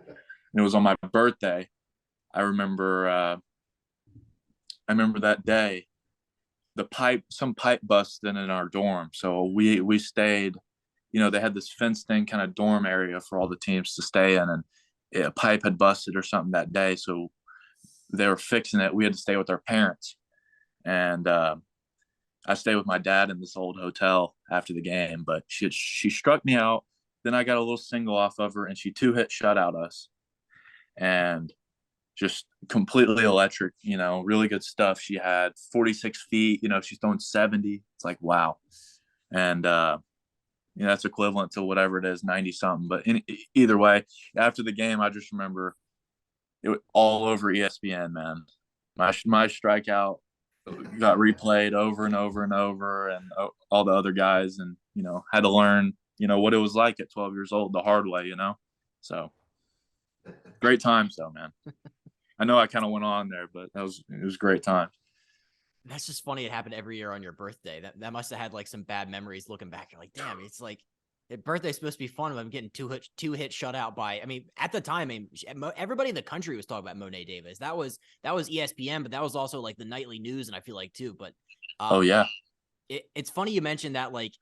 it was on my birthday. I remember that day, some pipe busted in our dorm. So we stayed, they had this fenced in kind of dorm area for all the teams to stay in, and a pipe had busted or something that day. So they were fixing it. We had to stay with our parents. And I stayed with my dad in this old hotel after the game, but she struck me out. Then I got a little single off of her, and she 2-hit shutout us. And just completely electric, really good stuff. She had 46 feet, she's throwing 70. It's like, wow. And, that's equivalent to whatever it is, 90 something. But either way, after the game, I just remember it was all over ESPN, man. My strikeout got replayed over and over and over, and all the other guys, and, had to learn, what it was like at 12 years old the hard way, So great times though, man. I know I kind of went on there, but it was great time. That's just funny. It happened every year on your birthday. That must have had like some bad memories looking back. You're like, damn, it's like Birthday's supposed to be fun. I'm getting two hit shut out by. I mean, at the time, everybody in the country was talking about Monet Davis. That was ESPN, but that was also like the nightly news, and I feel like too. But Oh yeah. It's funny you mentioned that. Like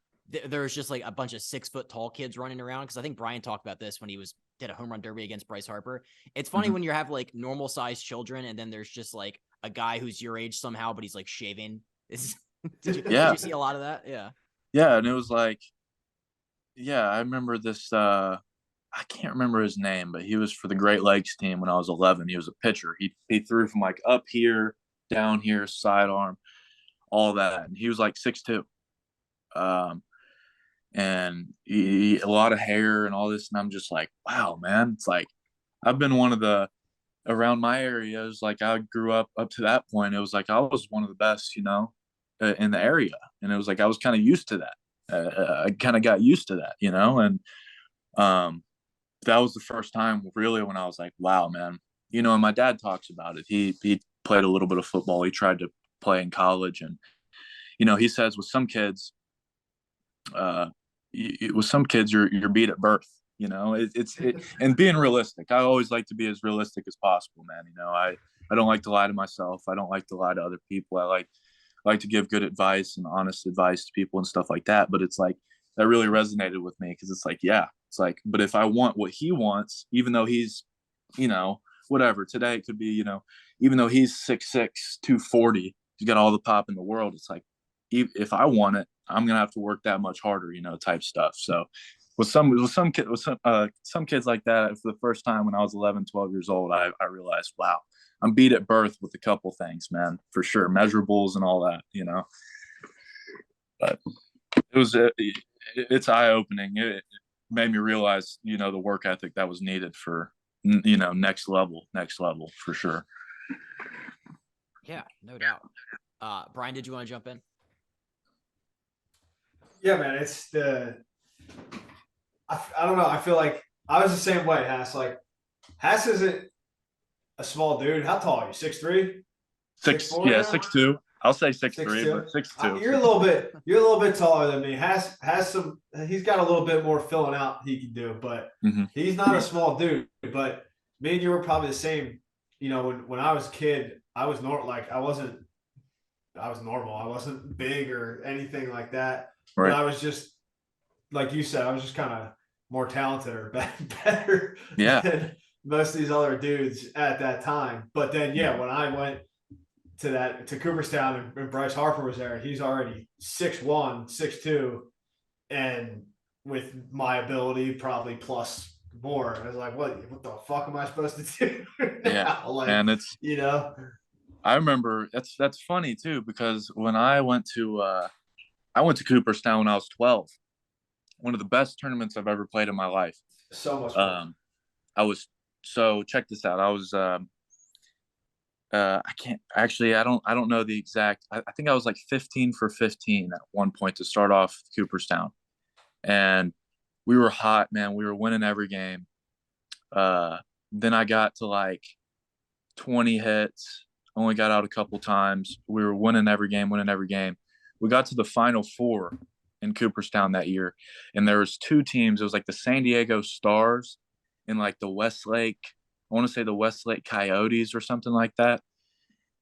there's just like a bunch of 6 foot tall kids running around, because I think Brian talked about this when he did a home run derby against Bryce Harper. It's funny when you have like normal sized children, and then there's just like a guy who's your age somehow, but he's like shaving. Did you see a lot of that? Yeah. Yeah, and it was like, yeah, I remember this. I can't remember his name, but he was for the Great Lakes team when I was 11. He was a pitcher. He threw from like up here, down here, sidearm, all that, and he was like 6'2". And a lot of hair and all this, and I'm just like, wow, man. It's like I've been one of the around my areas. Like I grew up to that point. It was like I was one of the best, in the area, and it was like I was kind of used to that. I kind of got used to that, and that was the first time really when I was like, wow, man. And my dad talks about it. He played a little bit of football. He tried to play in college, and he says with some kids, you're beat at birth. And being realistic. I always like to be as realistic as possible, man. I don't like to lie to myself. I don't like to lie to other people. I like to give good advice and honest advice to people and stuff like that. But it's like that really resonated with me, because it's like, yeah, it's like, but if I want what he wants, even though he's, whatever, today it could be, even though he's 6'6", 240, he's got all the pop in the world. It's like, if I want it, I'm gonna have to work that much harder, type stuff. So with some kids like that, for the first time when I was 11, 12 years old, I realized, wow, I'm beat at birth with a couple things, man, for sure, measurables and all that, But it's eye opening. It made me realize, the work ethic that was needed for, next level for sure. Yeah, no doubt. Brian, did you want to jump in? Yeah, man, I don't know. I feel like I was the same way, Hass. Like, Hass isn't a small dude. How tall are you? 6'3"? 6'4"? Yeah, 6'2". I'll say 6'3", but 6'2". You're a little bit taller than me. Has some. He's got a little bit more filling out he can do, but he's not a small dude. But me and you were probably the same. When I was a kid, I was normal. I was normal. I wasn't big or anything like that. Right. But I was just, like you said, I was just kind of more talented or better than most of these other dudes at that time. But then, when I went to Cooperstown and Bryce Harper was there, he's already 6'1", 6'2", and with my ability, probably plus more. I was like, what the fuck am I supposed to do now? Yeah, and it's I remember that's funny too, because when I went to Cooperstown when I was 12. One of the best tournaments I've ever played in my life. So much fun. Check this out. I was I don't know the exact. I think I was like 15 for 15 at one point to start off Cooperstown, and we were hot, man. We were winning every game. Then I got to like 20 hits. Only got out a couple times. We were winning every game. We got to the Final Four in Cooperstown that year, and there was 2 teams. It was like the San Diego Stars and like the Westlake. I want to say the Westlake Coyotes or something like that.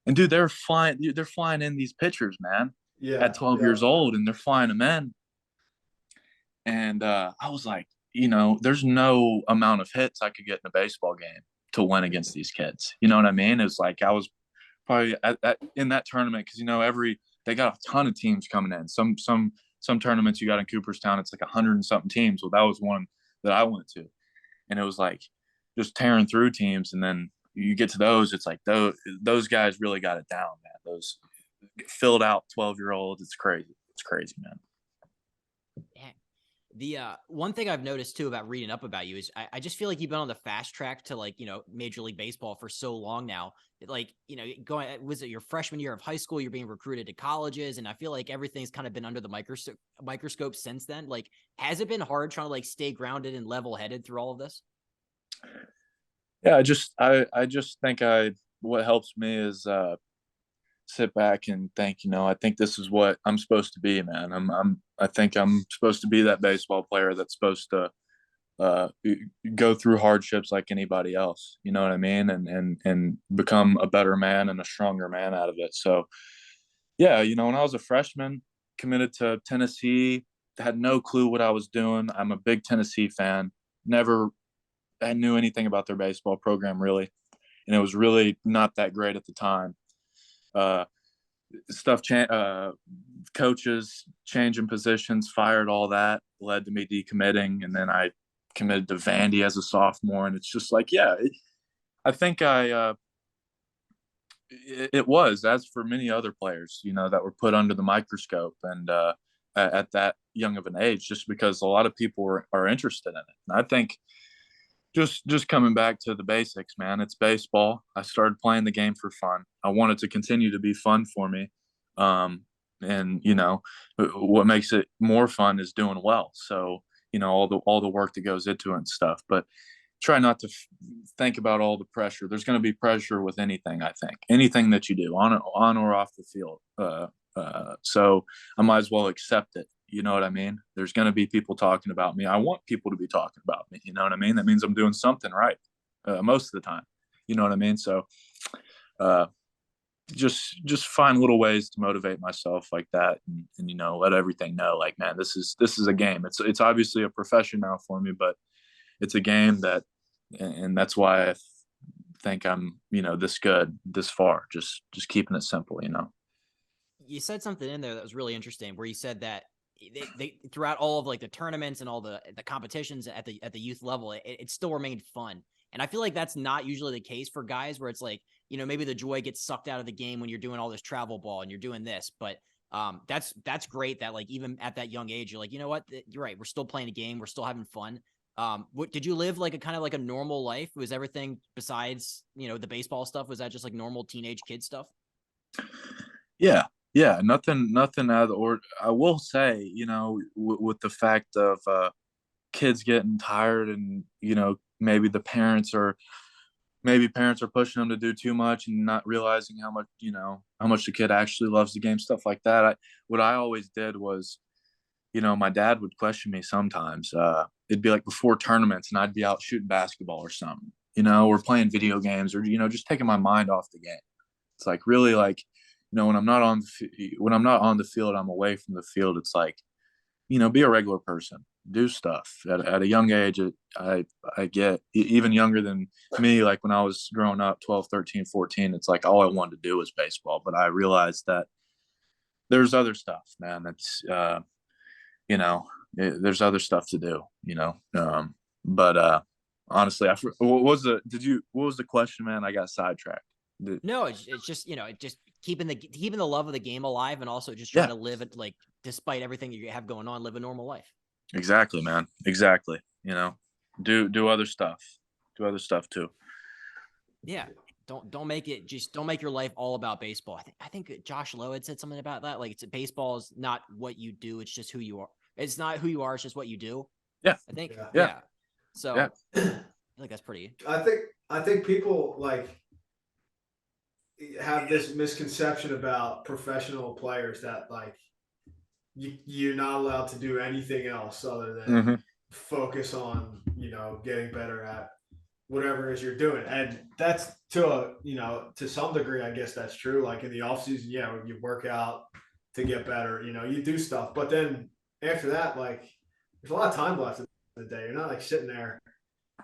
And dude, they're flying in these pitchers, man. Yeah. At 12 years old, and they're flying them in. And I was like, there's no amount of hits I could get in a baseball game to win against these kids. You know what I mean? It's like I was probably in that tournament, because they got a ton of teams coming in. Some tournaments you got in Cooperstown, it's like 100 and something teams. Well, that was one that I went to, and it was like just tearing through teams. And then you get to those, it's like those guys really got it down, man. Those filled out 12-year-olds. It's crazy, man. The one thing I've noticed too about reading up about you is I just feel like you've been on the fast track to Major League Baseball for so long now. Was it your freshman year of high school? You're being recruited to colleges, and I feel like everything's kind of been under the microscope since then. Like, has it been hard trying to stay grounded and level headed through all of this? Yeah, I just think what helps me is sit back and think, I think this is what I'm supposed to be, man. I think I'm supposed to be that baseball player that's supposed to uh, go through hardships like anybody else. You know what I mean? And become a better man and a stronger man out of it. So yeah, when I was a freshman, committed to Tennessee, had no clue what I was doing. I'm a big Tennessee fan. Never I knew anything about their baseball program really, and it was really not that great at the time. Uh, coaches changing positions, fired, all that led to me decommitting, and then I committed to Vandy as a sophomore, and it's just like, yeah, I think it was, as for many other players, that were put under the microscope and at that young of an age, just because a lot of people are interested in it. And I think just coming back to the basics, man, it's baseball. I started playing the game for fun. I want it to continue to be fun for me. And what makes it more fun is doing well. So, all the work that goes into it and stuff, but try not to think about all the pressure. There's going to be pressure with anything. I think anything that you do on or off the field. So I might as well accept it. You know what I mean? There's going to be people talking about me. I want people to be talking about me. You know what I mean? That means I'm doing something right most of the time. You know what I mean? So uh, just find little ways to motivate myself like that, and let everything know, like, man, this is a game. It's obviously a profession now for me, but it's a game and that's why I think I'm this good this far. Just keeping it simple. You said something in there that was really interesting, where you said that they throughout all of like the tournaments and all the competitions at the youth level, it still remained fun. And I feel like that's not usually the case for guys, where it's like, maybe the joy gets sucked out of the game when you're doing all this travel ball and you're doing this. But that's great that, like, even at that young age, you're like, you know what, you're right, we're still playing a game, we're still having fun. What did you live like a kind of like a normal life? Was everything besides, the baseball stuff, was that just like normal teenage kid stuff? Yeah, yeah, nothing out of the order. I will say, with the fact of kids getting tired, and maybe parents are pushing them to do too much and not realizing how much the kid actually loves the game, stuff like that. What I always did was, my dad would question me sometimes. It'd be like before tournaments, and I'd be out shooting basketball or something, or playing video games, or just taking my mind off the game. It's like, really, like, when I'm not on the field, I'm away from the field. It's like, be a regular person, do stuff at a young age. I get even younger than me. Like when I was growing up, 12, 13, 14, it's like all I wanted to do was baseball. But I realized that there's other stuff, man. That's, there's other stuff to do, but honestly, what was the question, man? I got sidetracked. No, it's just, just keeping the love of the game alive, and also just trying Yeah, to live it, like, despite everything you have going on, live a normal life. exactly, man. Exactly. Do other stuff. Do other stuff too. Yeah. Don't make your life all about baseball. I think Josh Lowe had said something about that. Like, baseball is not what you do, it's just who you are. It's not who you are, it's just what you do. Yeah. I think. Yeah. Yeah. So Yeah. I think that's pretty. I think people like have this misconception about professional players that like you're not allowed to do anything else other than Mm-hmm. focus on getting better at whatever it is you're doing. And that's to some degree, I guess that's true. Like in the off season, yeah, you work out to get better, you do stuff. But then after that, like there's a lot of time left in the day. You're not like sitting there,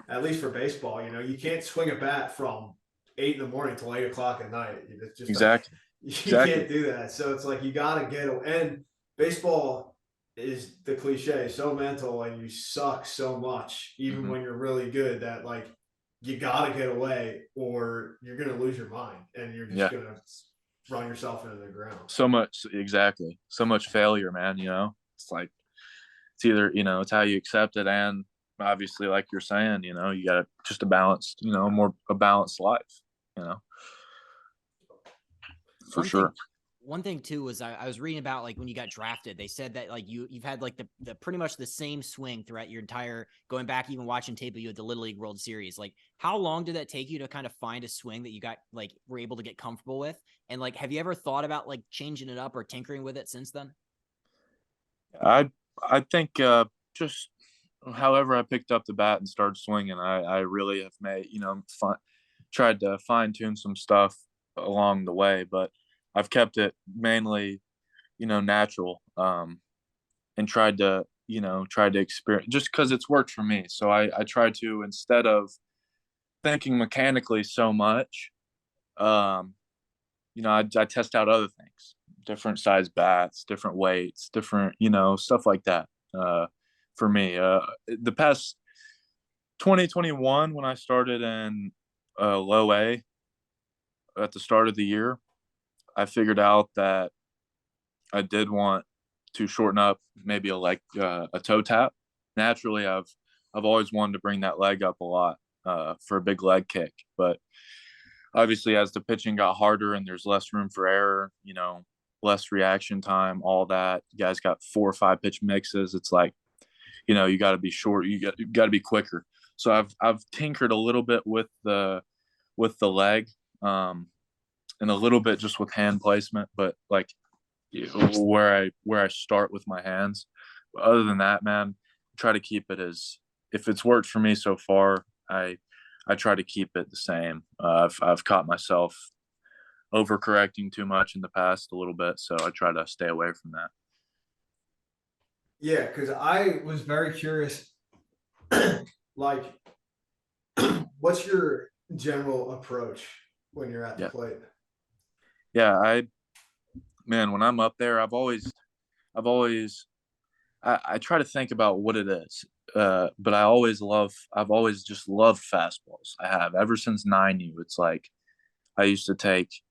at least for baseball, you can't swing a bat from 8 in the morning till 8 o'clock at night. It's just like, Exactly. you Exactly. can't do that. So it's like you gotta and baseball is the cliche, so mental, and you suck so much, even Mm-hmm. when you're really good, that like you gotta get away or you're gonna lose your mind and you're just Yeah. gonna run yourself into the ground. So much, exactly. So much failure, man. It's like, it's either, it's how you accept it, and obviously, like you're saying, you got just a balanced, a balanced life, you know, for One sure. thing one thing too was I was reading about, like, when you got drafted, they said that like you've had like the pretty much the same swing throughout your entire, going back, even watching tape of you at the Little League World Series. Like, how long did that take you to kind of find a swing that you got, like, were able to get comfortable with? And like, have you ever thought about like changing it up or tinkering with it since then? I think just however I picked up the bat and started swinging, I really have made, tried to fine tune some stuff along the way, but I've kept it mainly, natural, and tried to experience just because it's worked for me. So I try to, instead of thinking mechanically so much, um, I test out other things, different size bats, different weights, different, stuff like that. For me, the past 2021, when I started in low A at the start of the year, I figured out that I did want to shorten up maybe a toe tap. Naturally, I've always wanted to bring that leg up a lot for a big leg kick, but obviously as the pitching got harder and there's less room for error, less reaction time, all that. You guys got 4 or 5 pitch mixes. It's like, you got to be short. You got to be quicker. So I've tinkered a little bit with the leg, and a little bit just with hand placement, but like where I start with my hands. But other than that, man, try to keep it as, if it's worked for me so far, I try to keep it the same. I've caught myself overcorrecting too much in the past a little bit, so I try to stay away from that. Yeah, because I was very curious. Like, what's your general approach when you're at the Yeah. plate? Yeah, man, when I'm up there, I've always, I try to think about what it is. But I've always just loved fastballs. I have ever since 9U. It's like I used to take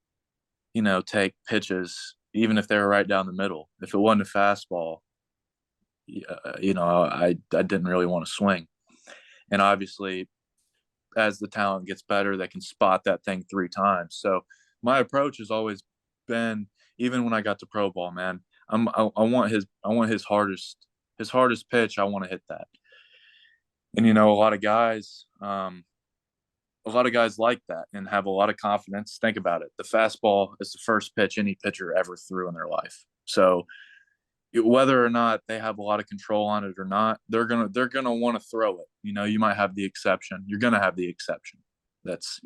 pitches, even if they were right down the middle. If it wasn't a fastball, I didn't really want to swing. And obviously, as the talent gets better, they can spot that thing 3 times. So my approach has always been, even when I got to pro ball, man, I want his hardest pitch. I want to hit that. And a lot of guys like that and have a lot of confidence. Think about it. The fastball is the first pitch any pitcher ever threw in their life. So whether or not they have a lot of control on it or not, they're gonna want to throw it. You might have the exception. You're gonna have the exception. That's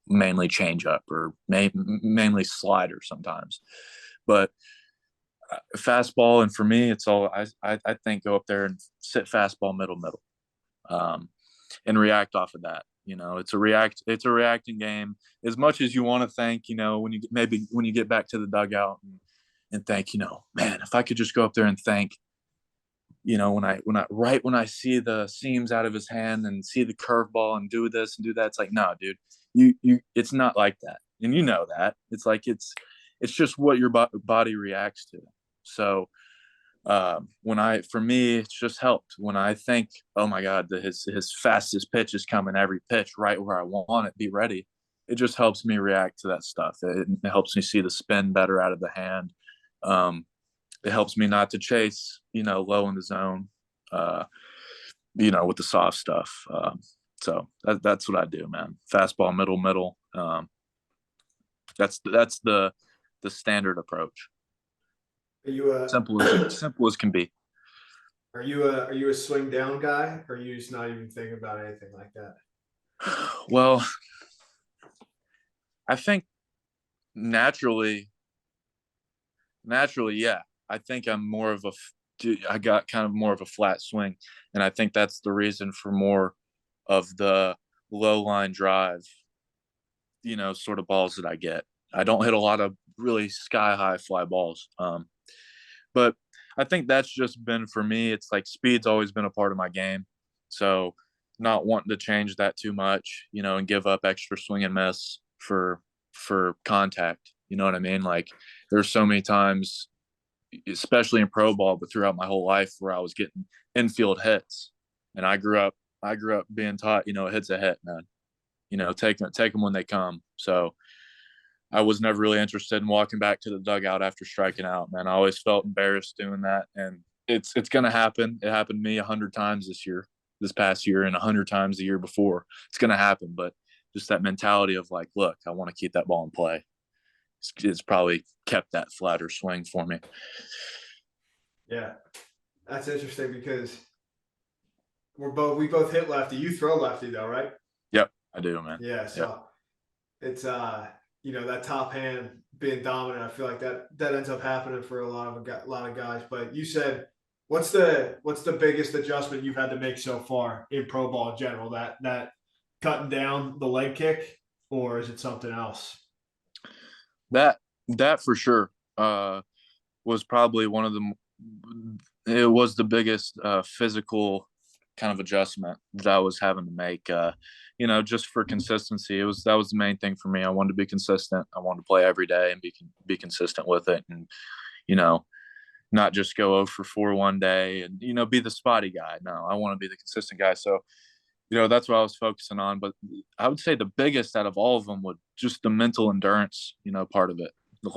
mainly changeup or mainly slider sometimes, but fastball. And for me, it's all I think go up there and sit fastball middle, and react off of that. It's a reacting game. As much as you want to think, when you get back to the dugout and think, man, if I could just go up there and think, when I see the seams out of his hand and see the curveball and do this and do that, it's like, no, dude, it's not like that, and that. It's like it's just what your body reacts to. So for me, it's just helped when I think, oh my God, his fastest pitch is coming, every pitch right where I want it, be ready. It just helps me react to that stuff. It helps me see the spin better out of the hand. It helps me not to chase, low in the zone, with the soft stuff. So that's what I do, man. Fastball, middle. That's the standard approach. Are you a Simple as can be. Are you a swing down guy, or are you just not even thinking about anything like that? Well, I think naturally, yeah. I think I got kind of more of a flat swing, and I think that's the reason for more of the low line drive, sort of balls that I get. I don't hit a lot of really sky high fly balls. But I think that's just been, for me, it's like speed's always been a part of my game. So not wanting to change that too much, and give up extra swing and miss for contact. You know what I mean? Like there's so many times, especially in pro ball, but throughout my whole life, where I was getting infield hits. And I grew up being taught, a hit's a hit, man. Take them when they come. So I was never really interested in walking back to the dugout after striking out, man. I always felt embarrassed doing that, and it's gonna happen. It happened to me 100 times this past year, and 100 times the year before. It's gonna happen, but just that mentality of like, look, I want to keep that ball in play. It's probably kept that flatter swing for me. Yeah, That's interesting because we both hit lefty. You throw lefty though, right? Yep, I do, man. Yeah. Yep. So it's that top hand being dominant. I feel like that ends up happening for a lot of guys. But you said, what's the biggest adjustment you've had to make so far in pro ball in general? That cutting down the leg kick, or is it something else? That for sure was probably one of the. It was the biggest physical kind of adjustment that I was having to make. Just for consistency, that was the main thing for me. I wanted to be consistent. I wanted to play every day and be consistent with it, and not just go 0 for 4 one day and be the spotty guy. No, I want to be the consistent guy. So that's what I was focusing on. But I would say the biggest out of all of them was just the mental endurance, part of it, the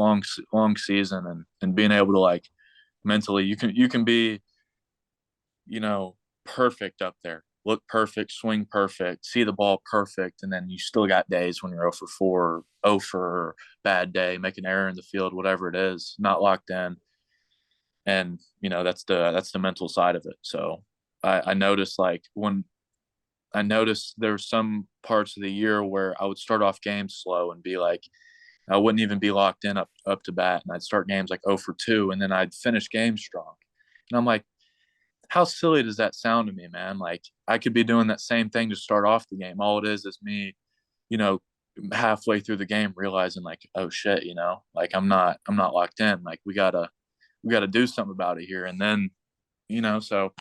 long season and being able to like mentally, you can be, perfect up there, look perfect, swing perfect, see the ball perfect. And then you still got days when you're 0 for 4, 0 for bad day, make an error in the field, whatever it is, not locked in. And, that's the mental side of it. So I noticed there were some parts of the year where I would start off games slow and be like, I wouldn't even be locked in up to bat. And I'd start games like 0 for 2, and then I'd finish games strong. And I'm like, how silly does that sound to me, man? Like, I could be doing that same thing to start off the game. All it is me, halfway through the game realizing like, oh shit, like I'm not locked in. Like we gotta do something about it here. And then, so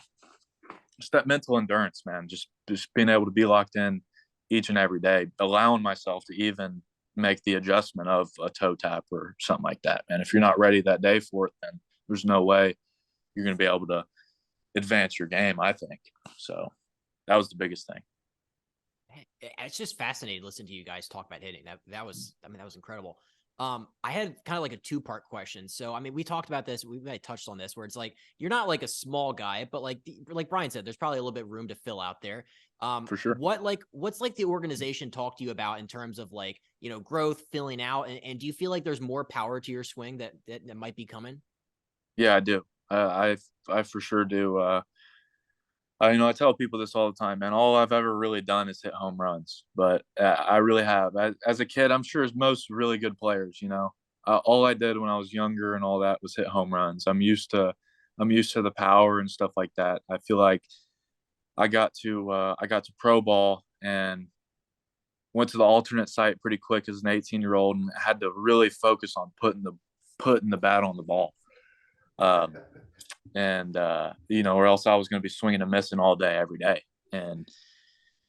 just that mental endurance, man, just being able to be locked in each and every day, allowing myself to even make the adjustment of a toe tap or something like that. And if you're not ready that day for it, then there's no way you're going to be able to advance your game, I think. So that was the biggest thing. It's just fascinating listening to you guys talk about hitting. That was incredible. I had kind of like a 2-part question. So, I mean, we talked about this. We touched on this where it's like, you're not like a small guy, but like Brian said, there's probably a little bit of room to fill out there. For sure. What's like the organization talk to you about in terms of like, growth, filling out, and do you feel like there's more power to your swing that might be coming? Yeah, I do. I for sure do. I tell people this all the time, man. All I've ever really done is hit home runs, but I really have. As a kid, I'm sure as most really good players, all I did when I was younger and all that was hit home runs. I'm used to the power and stuff like that. I feel like I got to pro ball and went to the alternate site pretty quick as an 18-year-old and had to really focus on putting the bat on the ball. Or else I was going to be swinging and missing all day, every day. And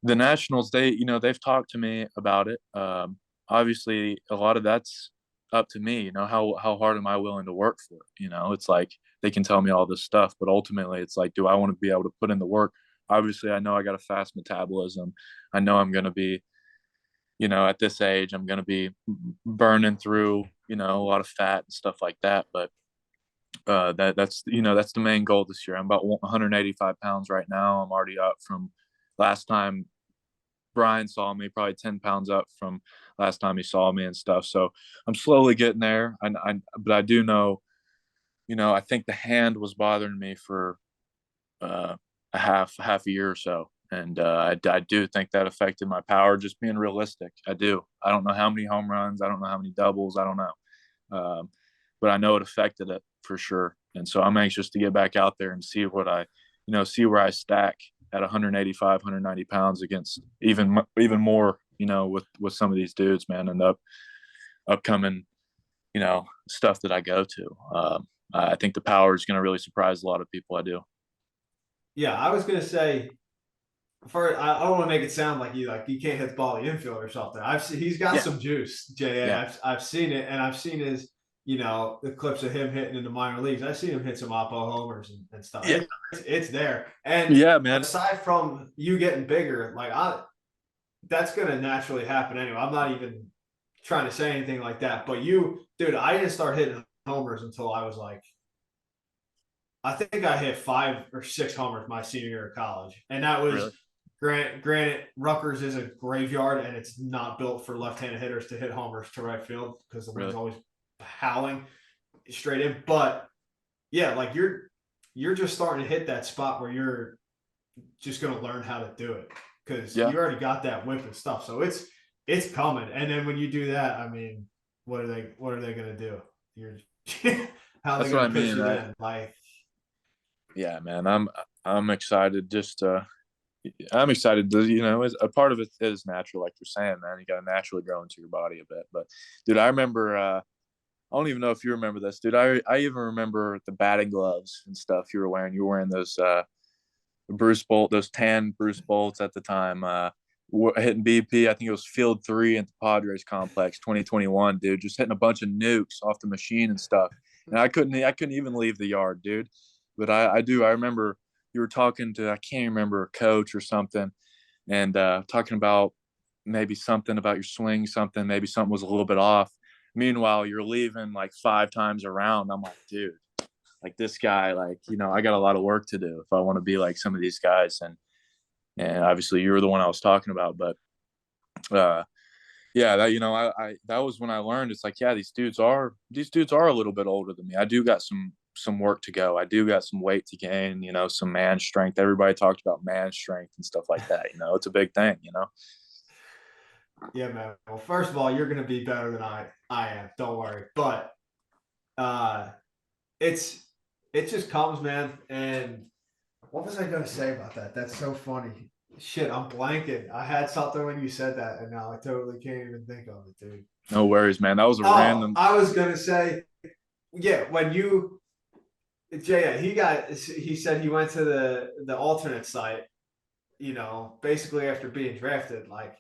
the Nationals, they've talked to me about it. Obviously, a lot of that's up to me. How hard am I willing to work for it? It's like they can tell me all this stuff, but ultimately, it's like, do I want to be able to put in the work? Obviously, I know I got a fast metabolism. I know I'm going to be, at this age, I'm going to be burning through, a lot of fat and stuff like that. But that's the main goal this year. I'm about 185 pounds right now. I'm already up from last time Brian saw me, probably 10 pounds up from last time he saw me and stuff. So I'm slowly getting there. But I do know, I think the hand was bothering me for a half a year or so. And I do think that affected my power, just being realistic. I do. I don't know how many home runs. I don't know how many doubles. I don't know. But I know it affected it for sure. And so I'm anxious to get back out there and see what see where I stack at 185, 190 pounds against even more, with some of these dudes, man, and the upcoming, stuff that I go to. I think the power is going to really surprise a lot of people. I do. Yeah, I was gonna say. I don't want to make it sound like you can't hit the ball in the infield or something. He's got some juice, JA. Yeah. I've seen it, and I've seen his the clips of him hitting in the minor leagues. I've seen him hit some oppo homers and stuff. Yeah. It's there. And yeah, man. Aside from you getting bigger, that's gonna naturally happen anyway. I'm not even trying to say anything like that. But dude, I didn't start hitting homers until I was like, I think I hit 5 or 6 homers my senior year of college, and that was. Really? Granted, Rutgers is a graveyard, and it's not built for left-handed hitters to hit homers to right field because the wind's always howling straight in. But yeah, you're just starting to hit that spot where you're just going to learn how to do it because Yeah, you already got that whip and stuff. So it's coming. And then when you do that, I mean, what are they going to do? You're how are they that's what going I to push mean. you then? Like, Yeah, man, I'm excited. I'm excited. A part of it is natural, like you're saying, man. You got to naturally grow into your body a bit. But dude, I remember. I don't even know if you remember this, dude. I even remember the batting gloves and stuff you were wearing. You were wearing those those tan Bruce Bolts at the time. Hitting BP. I think it was Field 3 at the Padres complex, 2021, dude. Just hitting a bunch of nukes off the machine and stuff. And I couldn't even leave the yard, dude. But I do. I remember you were talking to, I can't remember, a coach or something, and talking about maybe something about your swing, maybe something was a little bit off. Meanwhile, you're leaving like 5 times around. I'm like, dude, like this guy, like, I got a lot of work to do if I want to be like some of these guys. And obviously you were the one I was talking about, but uh yeah, that, that was when I learned it's like, yeah, these dudes are a little bit older than me. I do got some work to go. I do got some weight to gain, some man strength. Everybody talked about man strength and stuff like that. It's a big thing. yeah, man. Well, first of all, you're going to be better than I am. Don't worry. But uh, it's it just comes, man. And what was I going to say about that? That's so funny. Shit, I'm blanking. I had something when you said that, and now I totally can't even think of it, dude. No worries, man. That was a Oh, random. I was gonna say, yeah, when you Jay, he said he went to the alternate site, basically after being drafted. Like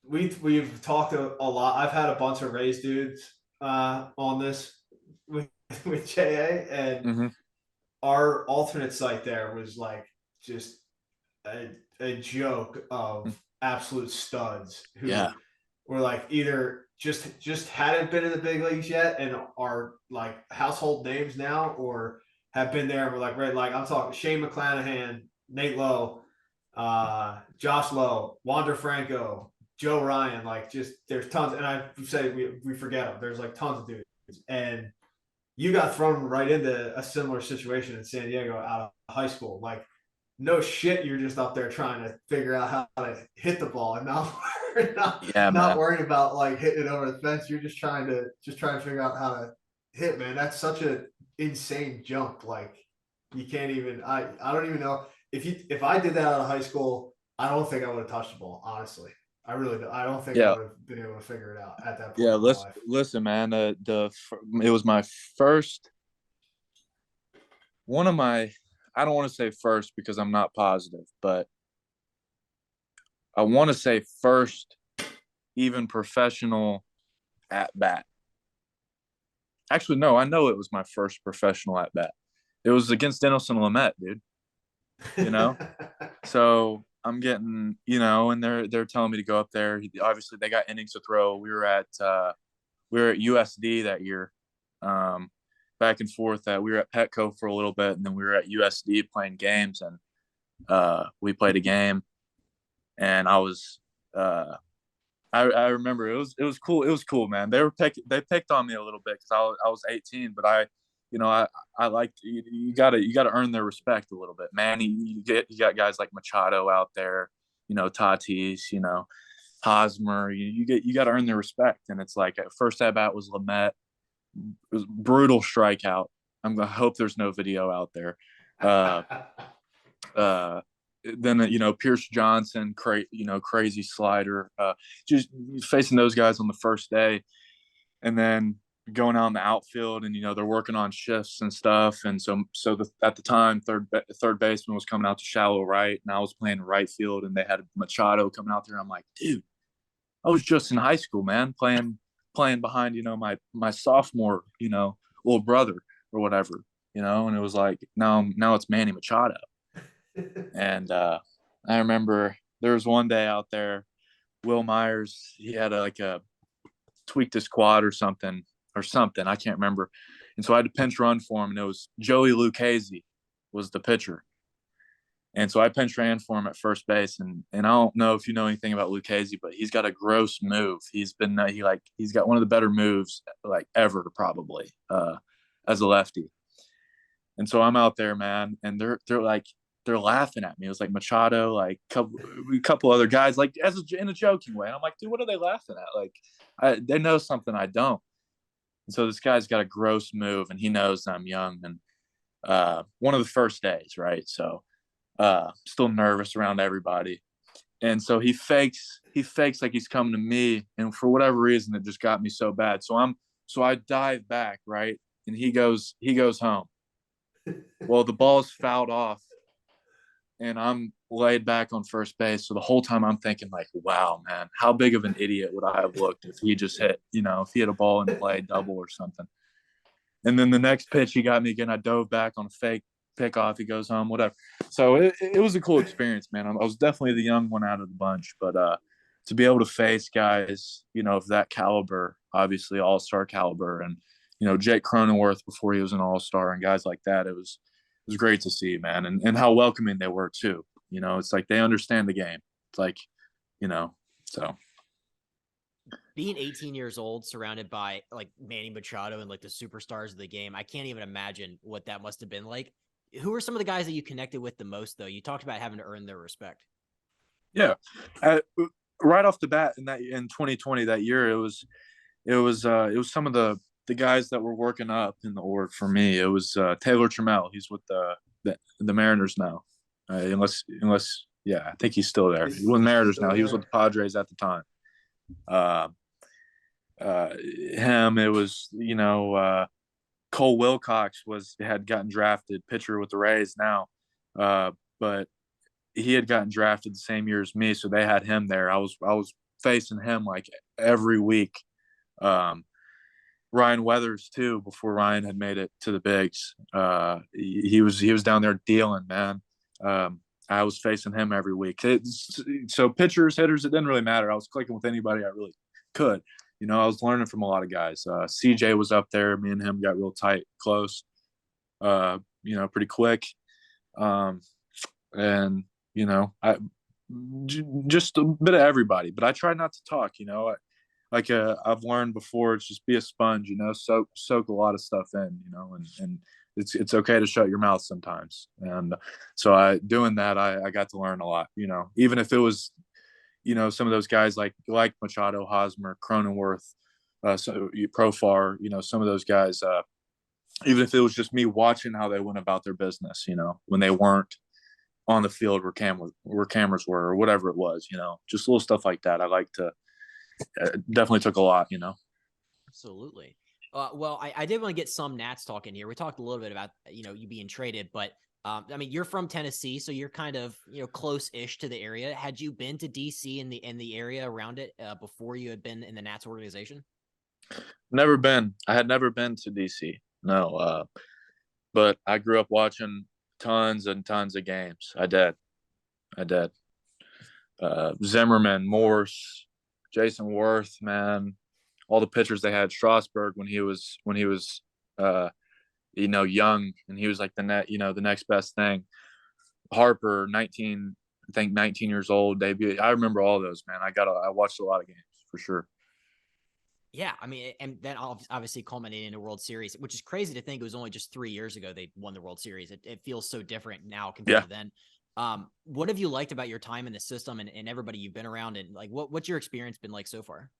we've talked a lot. I've had a bunch of Rays dudes on this with with JA, and Mhm. our alternate site there was like just a joke of absolute studs Yeah. who were like either just hadn't been in the big leagues yet and are like household names now, or have been there and were like, right, like I'm talking Shane McClanahan, Nate Lowe, Josh Lowe, Wander Franco, Joe Ryan. Like, just there's tons, and I say we forget them. There's like tons of dudes, and you got thrown right into a similar situation in San Diego out of high school. Like, no shit, you're just up there trying to figure out how to hit the ball and not Yeah, not man. worrying about like hitting it over the fence. You're just trying to figure out how to hit, man. That's such an insane jump. Like, you can't even. I don't even know if I did that out of high school. I don't think I would have touched the ball. Honestly, I really do. I don't think I Yeah. would have been able to figure it out at that point Yeah, in my listen, life. listen, man. It was my first, one of my. I don't want to say first because I'm not positive, but I want to say first, even professional at bat. Actually, no, I know it was my first professional at bat. It was against Denelson Lamet, dude. You know, so I'm getting, and they're telling me to go up there. Obviously, they got innings to throw. We were at USD that year, um, back and forth. We were at Petco for a little bit, and then we were at USD playing games, and we played a game, and I remember it was cool. It was cool, man. They picked on me a little bit because I was 18, but I like you gotta earn their respect a little bit, man. You got guys like Machado out there, Tatis, Hosmer. You got to earn their respect, and it's like at first at bat was Lamet. It was brutal strikeout. I hope there's no video out there. Uh, uh, then Pierce Johnson, crazy slider. Just facing those guys on the first day, and then going out in the outfield, and they're working on shifts and stuff. And at the time, third baseman was coming out to shallow right, and I was playing right field, and they had Machado coming out there. I'm like, dude, I was just in high school, man, playing behind, my sophomore, little brother or whatever, and it was like now it's Manny Machado. And I remember there was one day out there, Will Myers, he had a tweaked his quad or something. I can't remember. And so I had to pinch run for him, and it was Joey Lucchese was the pitcher. And so I pinch ran for him at first base, and I don't know if you know anything about Lucchese, but he's got a gross move. He's got one of the better moves like ever probably, as a lefty. And so I'm out there, man, and they're laughing at me. It was like Machado, like a couple other guys, like in a joking way. And I'm like, dude, what are they laughing at? Like, they know something I don't. And so this guy's got a gross move, and he knows I'm young, and one of the first days, right? So still nervous around everybody. And so he fakes like he's coming to me, and for whatever reason it just got me so bad. So I dive back, right? And he goes home. Well, the ball's fouled off, and I'm laid back on first base. So the whole time I'm thinking, like, wow, man, how big of an idiot would I have looked if he just hit, if he had a ball in play double or something. And then the next pitch he got me again. I dove back on a fake pickoff. He goes home, whatever. So it was a cool experience, man. I was definitely the young one out of the bunch, but to be able to face guys, of that caliber, obviously all-star caliber, and Jake Cronenworth before he was an all-star, and guys like that, it was great to see, man, and how welcoming they were too. It's like they understand the game. It's like, so. Being 18 years old, surrounded by like Manny Machado and like the superstars of the game, I can't even imagine what that must have been like. Who are some of the guys that you connected with the most, though? You talked about having to earn their respect. Yeah, right off the bat in 2020 that year, it was some of the guys that were working up in the org for me. It was Taylor Trammell. He's with the Mariners now, unless yeah, I think he's still there. He's with the Mariners now. He was with the Padres at the time. Him, it was Cole Wilcox had gotten drafted, pitcher with the Rays now, but he had gotten drafted the same year as me, so they had him there. I was facing him like every week. Ryan Weathers too, before Ryan had made it to the bigs. He was down there dealing, man. I was facing him every week. So pitchers, hitters, it didn't really matter. I was clicking with anybody I really could. I was learning from a lot of guys. CJ was up there. Me and him got real tight, close, pretty quick. And, I just a bit of everybody, but I try not to talk, I've learned before, it's just be a sponge, soak a lot of stuff in, and it's okay to shut your mouth sometimes. And so I got to learn a lot, even if it was, some of those guys like Machado, Hosmer, Cronenworth, Profar, some of those guys, even if it was just me watching how they went about their business, when they weren't on the field where cameras were, or whatever it was, just little stuff like that. I like to definitely took a lot, Absolutely. Well, I did want to get some Nats talking here. We talked a little bit about, you being traded, but I mean, you're from Tennessee, so you're kind of, close-ish to the area. Had you been to DC in the area around it before you had been in the Nats organization? Never been. I had never been to DC. No. But I grew up watching tons and tons of games. I did. Zimmerman, Morse, Jason Worth, man, all the pitchers they had. Strasburg when he was young, and he was like the next best thing. Harper, 19 years old, debut. I remember all those, man. I watched a lot of games for sure. Yeah, I mean, and then obviously culminating in a World Series, which is crazy to think it was only just 3 years ago they won the World Series. It feels so different now compared to then. What have you liked about your time in the system and everybody you've been around, and like what's your experience been like so far?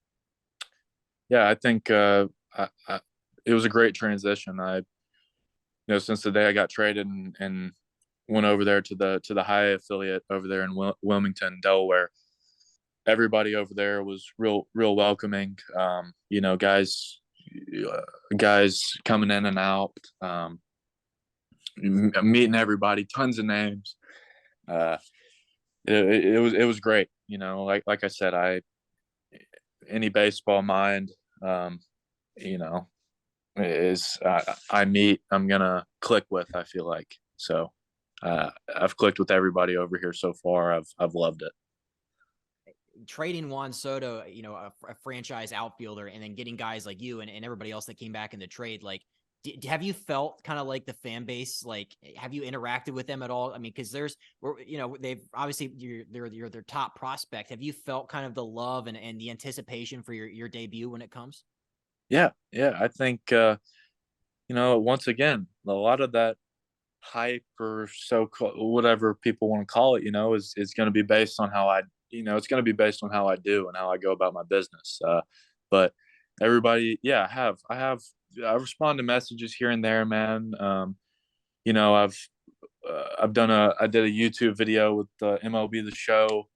Yeah, I think it was a great transition. Since the day I got traded and went over there to the high affiliate over there in Wilmington, Delaware, everybody over there was real welcoming. Guys coming in and out, meeting everybody, tons of names. It was great. Like I said, any baseball mind, is I'm gonna click with. I feel like so. I've clicked with everybody over here so far. I've loved it. Trading Juan Soto, a franchise outfielder, and then getting guys like you and everybody else that came back in the trade, like, have you felt kind of like the fan base? Like, have you interacted with them at all? I mean, because they've obviously you're their top prospect. Have you felt kind of the love and the anticipation for your debut when it comes? Yeah. I think once again, a lot of that hype or whatever people want to call it, is going to be based on how it's going to be based on how I do and how I go about my business. But everybody, yeah, I respond to messages here and there, man. I did a YouTube video with the MLB The Show,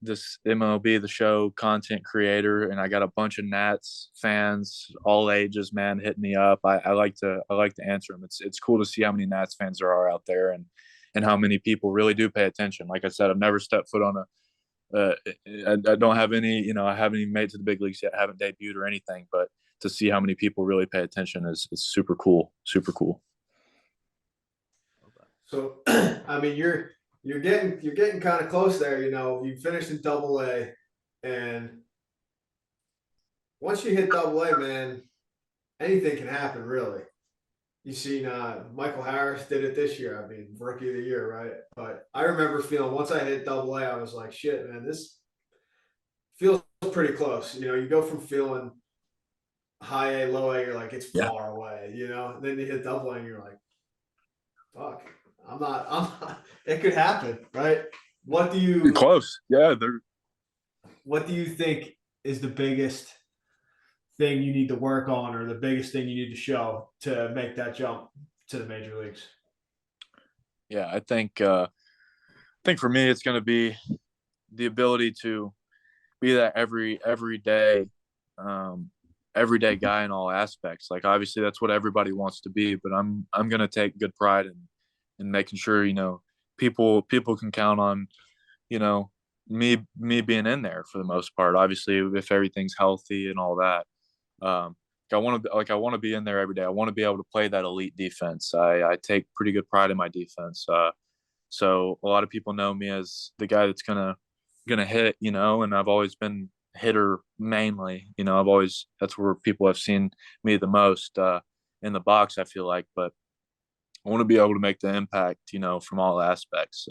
this MLB The Show content creator, and I got a bunch of Nats fans, all ages, man, hitting me up. I like to answer them. It's cool to see how many Nats fans there are out there, and how many people really do pay attention. Like I said, I've never stepped foot on I don't have any, I haven't even made it to the big leagues yet, I haven't debuted or anything, but to see how many people really pay attention is super cool, super cool. So, I mean, you're getting kind of close there. You finished in Double-A, and once you hit Double-A, man, anything can happen, really. You seen Michael Harris did it this year. I mean, rookie of the year, right? But I remember feeling once I hit Double-A, I was like, shit, man, this feels pretty close. You go from feeling high A, low A, you're like, it's far away, And then you hit Double-A, and you're like, fuck. I'm not, it could happen, right? What do you close? Yeah. What do you think is the biggest thing you need to work on, or the biggest thing you need to show to make that jump to the major leagues? Yeah, I think for me, it's going to be the ability to be that everyday guy in all aspects. Like, obviously that's what everybody wants to be, but I'm going to take good pride in making sure, people can count on, me being in there for the most part. Obviously, if everything's healthy and all that. I want to be in there every day. I want to be able to play that elite defense. I take pretty good pride in my defense. So a lot of people know me as the guy that's gonna hit, and I've always been a hitter mainly. That's where people have seen me the most in the box, I feel like. But I want to be able to make the impact, from all aspects.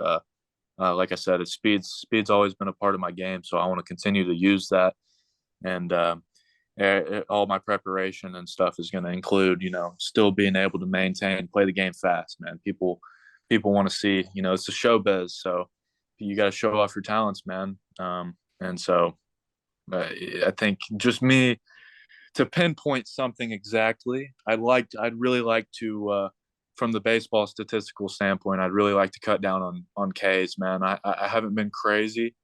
Like I said, speed's always been a part of my game, so I want to continue to use that. And all my preparation and stuff is going to include, still being able to play the game fast, man. People want to see, it's a showbiz, so you got to show off your talents, man. And so I think just me to pinpoint something exactly, I'd really like to, from the baseball statistical standpoint, I'd really like to cut down on Ks, man. I haven't been crazy,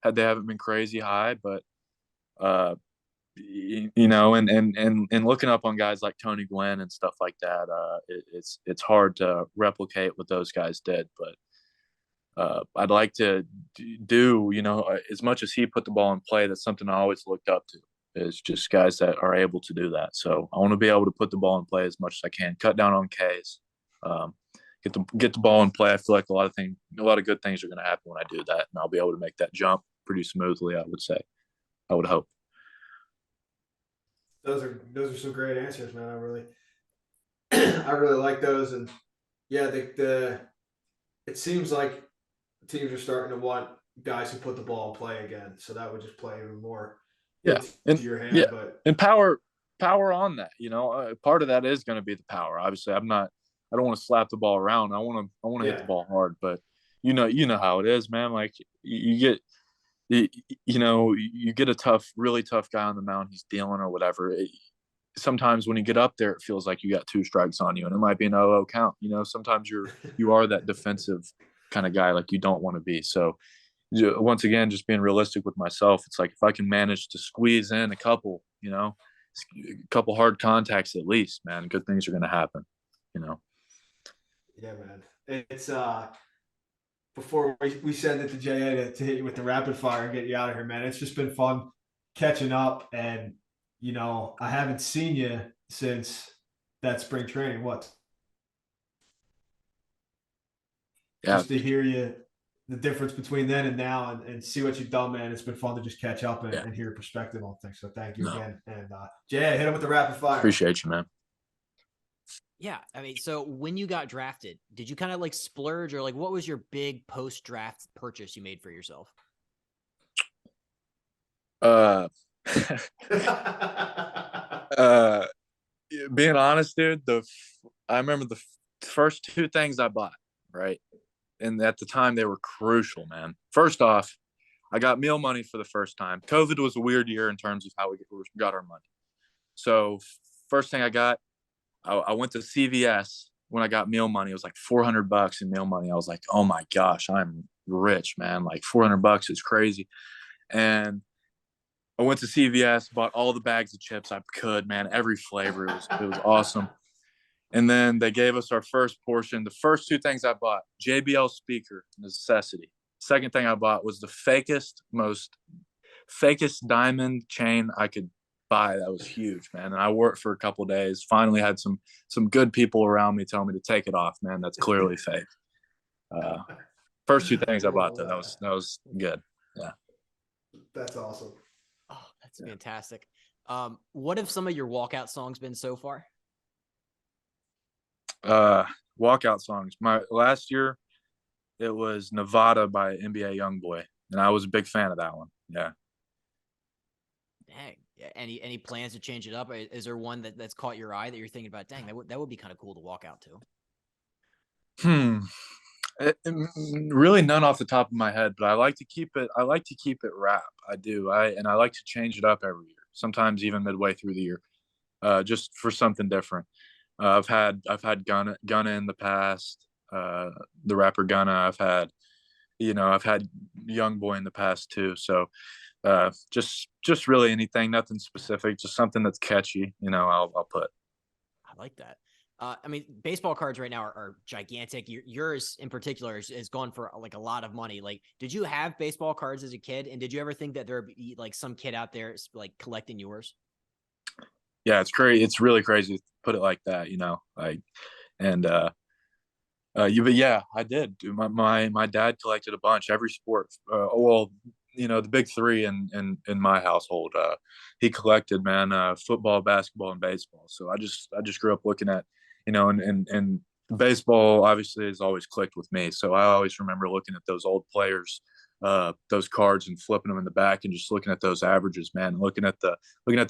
they haven't been crazy high, but and looking up on guys like Tony Gwynn and stuff like that, it's hard to replicate what those guys did. But I'd like to do, as much as he put the ball in play, that's something I always looked up to, is just guys that are able to do that. So I want to be able to put the ball in play as much as I can, cut down on Ks, get the ball in play. I feel like a lot of good things are going to happen when I do that, and I'll be able to make that jump pretty smoothly, I would hope. Those are some great answers, man. I really like those, and yeah, it seems like teams are starting to want guys who put the ball in play again. So that would just play even more into your hand. Yeah, but and power on that. Part of that is going to be the power. Obviously, I don't want to slap the ball around. I want to hit the ball hard. But you know how it is, man. Like you get. You get a really tough guy on the mound, he's dealing or whatever. Sometimes when you get up there, it feels like you got two strikes on you, and it might be an 0-0 count. Sometimes you are that defensive kind of guy, like you don't want to be. So once again, just being realistic with myself, it's like if I can manage to squeeze in a couple hard contacts at least, man, good things are going to happen. Yeah, man. It's before we send it to JA to hit you with the rapid fire and get you out of here, man. It's just been fun catching up, and I haven't seen you since that spring training. What? Yeah. Just to hear you, the difference between then and now, and see what you've done, man. It's been fun to just catch up and hear your perspective on things. So thank you again. And JA, hit him with the rapid fire. Appreciate you, man. Yeah, I mean, so when you got drafted, did you kind of like splurge, or like what was your big post-draft purchase you made for yourself? Being honest, dude, I remember First two things I bought, right? And at the time they were crucial, man. First off, I got meal money for the first time. COVID was a weird year in terms of how we got our money. So first thing I went to CVS when I got meal money. It was like $400 in meal money. I was like, oh my gosh, I'm rich, man. Like $400 is crazy. And I went to CVS, bought all the bags of chips I could, man. Every flavor. It was awesome. And then they gave us our first portion. The first two things I bought, JBL speaker, necessity. Second thing I bought was the fakest diamond chain I could buy. That was huge, man. And I wore it for a couple of days. Finally had some good people around me tell me to take it off, man. That's clearly fake. Uh, First two things I bought though, that was good. Yeah. That's awesome. Oh, that's fantastic. What have some of your walkout songs been so far? Walkout songs. My last year it was Nevada by NBA Youngboy, and I was a big fan of that one. Yeah. Dang. Yeah, any plans to change it up? Is there one that's caught your eye that you're thinking about? Dang, that would be kind of cool to walk out to. Really none off the top of my head, but I like to keep it rap. I do. I like to change it up every year. Sometimes even midway through the year, just for something different. I've had Gunna in the past, the rapper Gunna. I've had Young Boy in the past too. So just really anything, nothing specific, just something that's catchy. I'll put. I like that. I mean, baseball cards right now are gigantic. Yours in particular is gone for like a lot of money. Like, did you have baseball cards as a kid? And did you ever think that there would be like some kid out there like collecting yours? Yeah, it's crazy. It's really crazy to put it like that, like, and but yeah, I did. My dad collected a bunch, every sport. Well, the big three in my household. He collected, man, football, basketball, and baseball. So I just grew up looking at, and baseball obviously has always clicked with me. So I always remember looking at those old players, those cards, and flipping them in the back, and just looking at those averages, man. Looking at the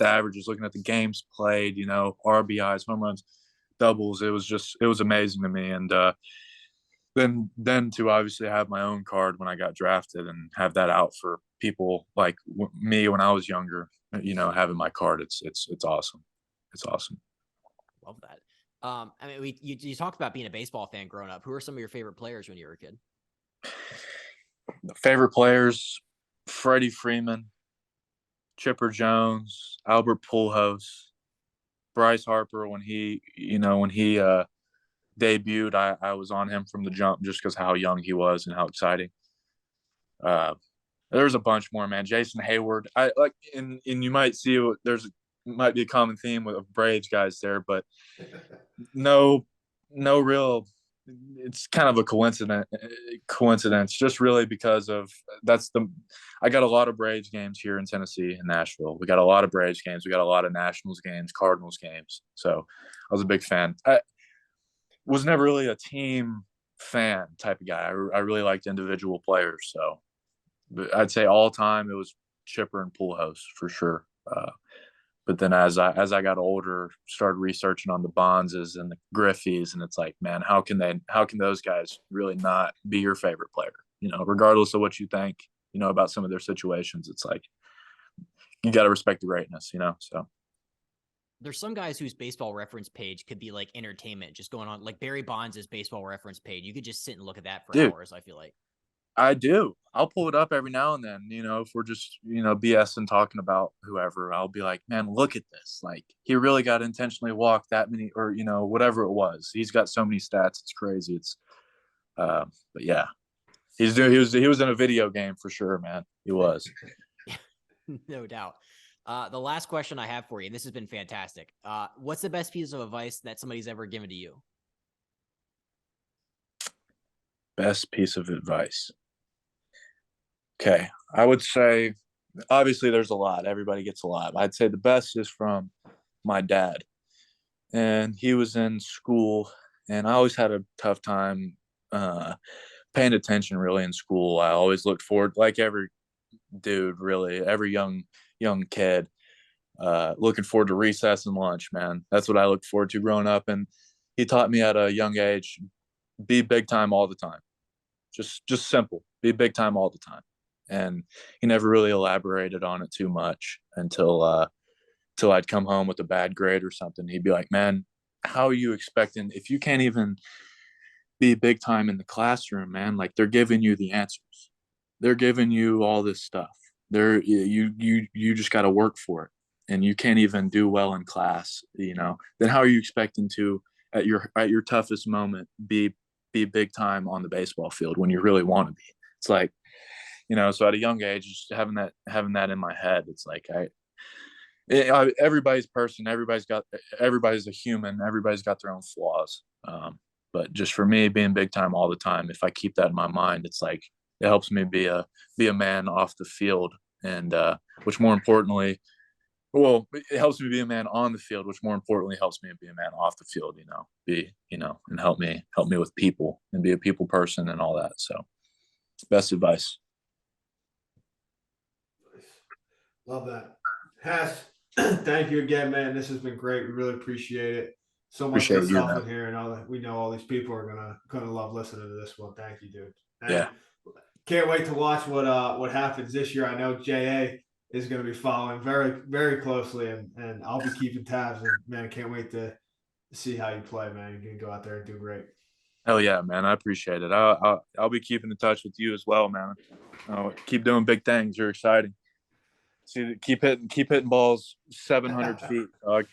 averages, looking at the games played, RBIs, home runs, doubles. It was amazing to me. And then to obviously have my own card when I got drafted and have that out for people like me when I was younger, having my card, it's awesome. It's awesome. Love that. I mean, you talked about being a baseball fan growing up. Who are some of your favorite players when you were a kid? Favorite players: Freddie Freeman, Chipper Jones, Albert Pujols, Bryce Harper. When he debuted, I was on him from the jump just because how young he was and how exciting. Uh, there's a bunch more, man. Jason Hayward. I like, and you might see might be a common theme with Braves guys there, but no, no real. It's kind of a coincidence, just really because of I got a lot of Braves games here in Tennessee and Nashville. We got a lot of Braves games. We got a lot of Nationals games, Cardinals games. So I was a big fan. I was never really a team fan type of guy. I really liked individual players. So I'd say all time it was Chipper and Pujols for sure. But then as I got older, started researching on the Bonzes and the Griffeys, and it's like, man, how can those guys really not be your favorite player? Regardless of what you think, about some of their situations, it's like you got to respect the greatness, So There's some guys whose baseball reference page could be like entertainment, just going on. Like Barry Bonds' baseball reference page. You could just sit and look at that for dude, hours, I feel like. I do. I'll pull it up every now and then, if we're just, BS and talking about whoever, I'll be like, man, look at this. Like, he really got intentionally walked that many, or, whatever it was. He's got so many stats. It's crazy. But yeah, he was in a video game for sure, man. He was. No doubt. The last question I have for you, and this has been fantastic. What's the best piece of advice that somebody's ever given to you? Best piece of advice. Okay. I would say, obviously there's a lot. Everybody gets a lot. I'd say the best is from my dad. And he was in school, and I always had a tough time paying attention really in school. I always looked forward, like every dude, really, every young kid, looking forward to recess and lunch, man. That's what I looked forward to growing up. And he taught me at a young age, be big time all the time. Just simple, be big time all the time. And he never really elaborated on it too much until I'd come home with a bad grade or something. He'd be like, man, how are you expecting, if you can't even be big time in the classroom, man, like they're giving you the answers. They're giving you all this stuff. You just got to work for it, and you can't even do well in class, then how are you expecting to at your toughest moment be big time on the baseball field when you really want to be? It's like, so at a young age, just having that in my head, it's like everybody's person, everybody's a human, everybody's got their own flaws. But just for me, being big time all the time, if I keep that in my mind, it's like it helps me be a man off the field, and which more importantly, well, it helps me be a man on the field, which more importantly helps me be a man off the field. And help me with people and be a people person and all that. So, best advice. Love that. Hass, thank you again, man. This has been great. We really appreciate it. So much good stuff in here, and we know all these people are gonna love listening to this one. Thank you, dude. And yeah. Can't wait to watch what happens this year. I know JA is going to be following very, very closely, and I'll be keeping tabs. And man, can't wait to see how you play, man. You're gonna go out there and do great. Hell yeah, man! I appreciate it. I'll be keeping in touch with you as well, man. Keep doing big things. You're exciting. See, keep hitting balls 700 feet, dog.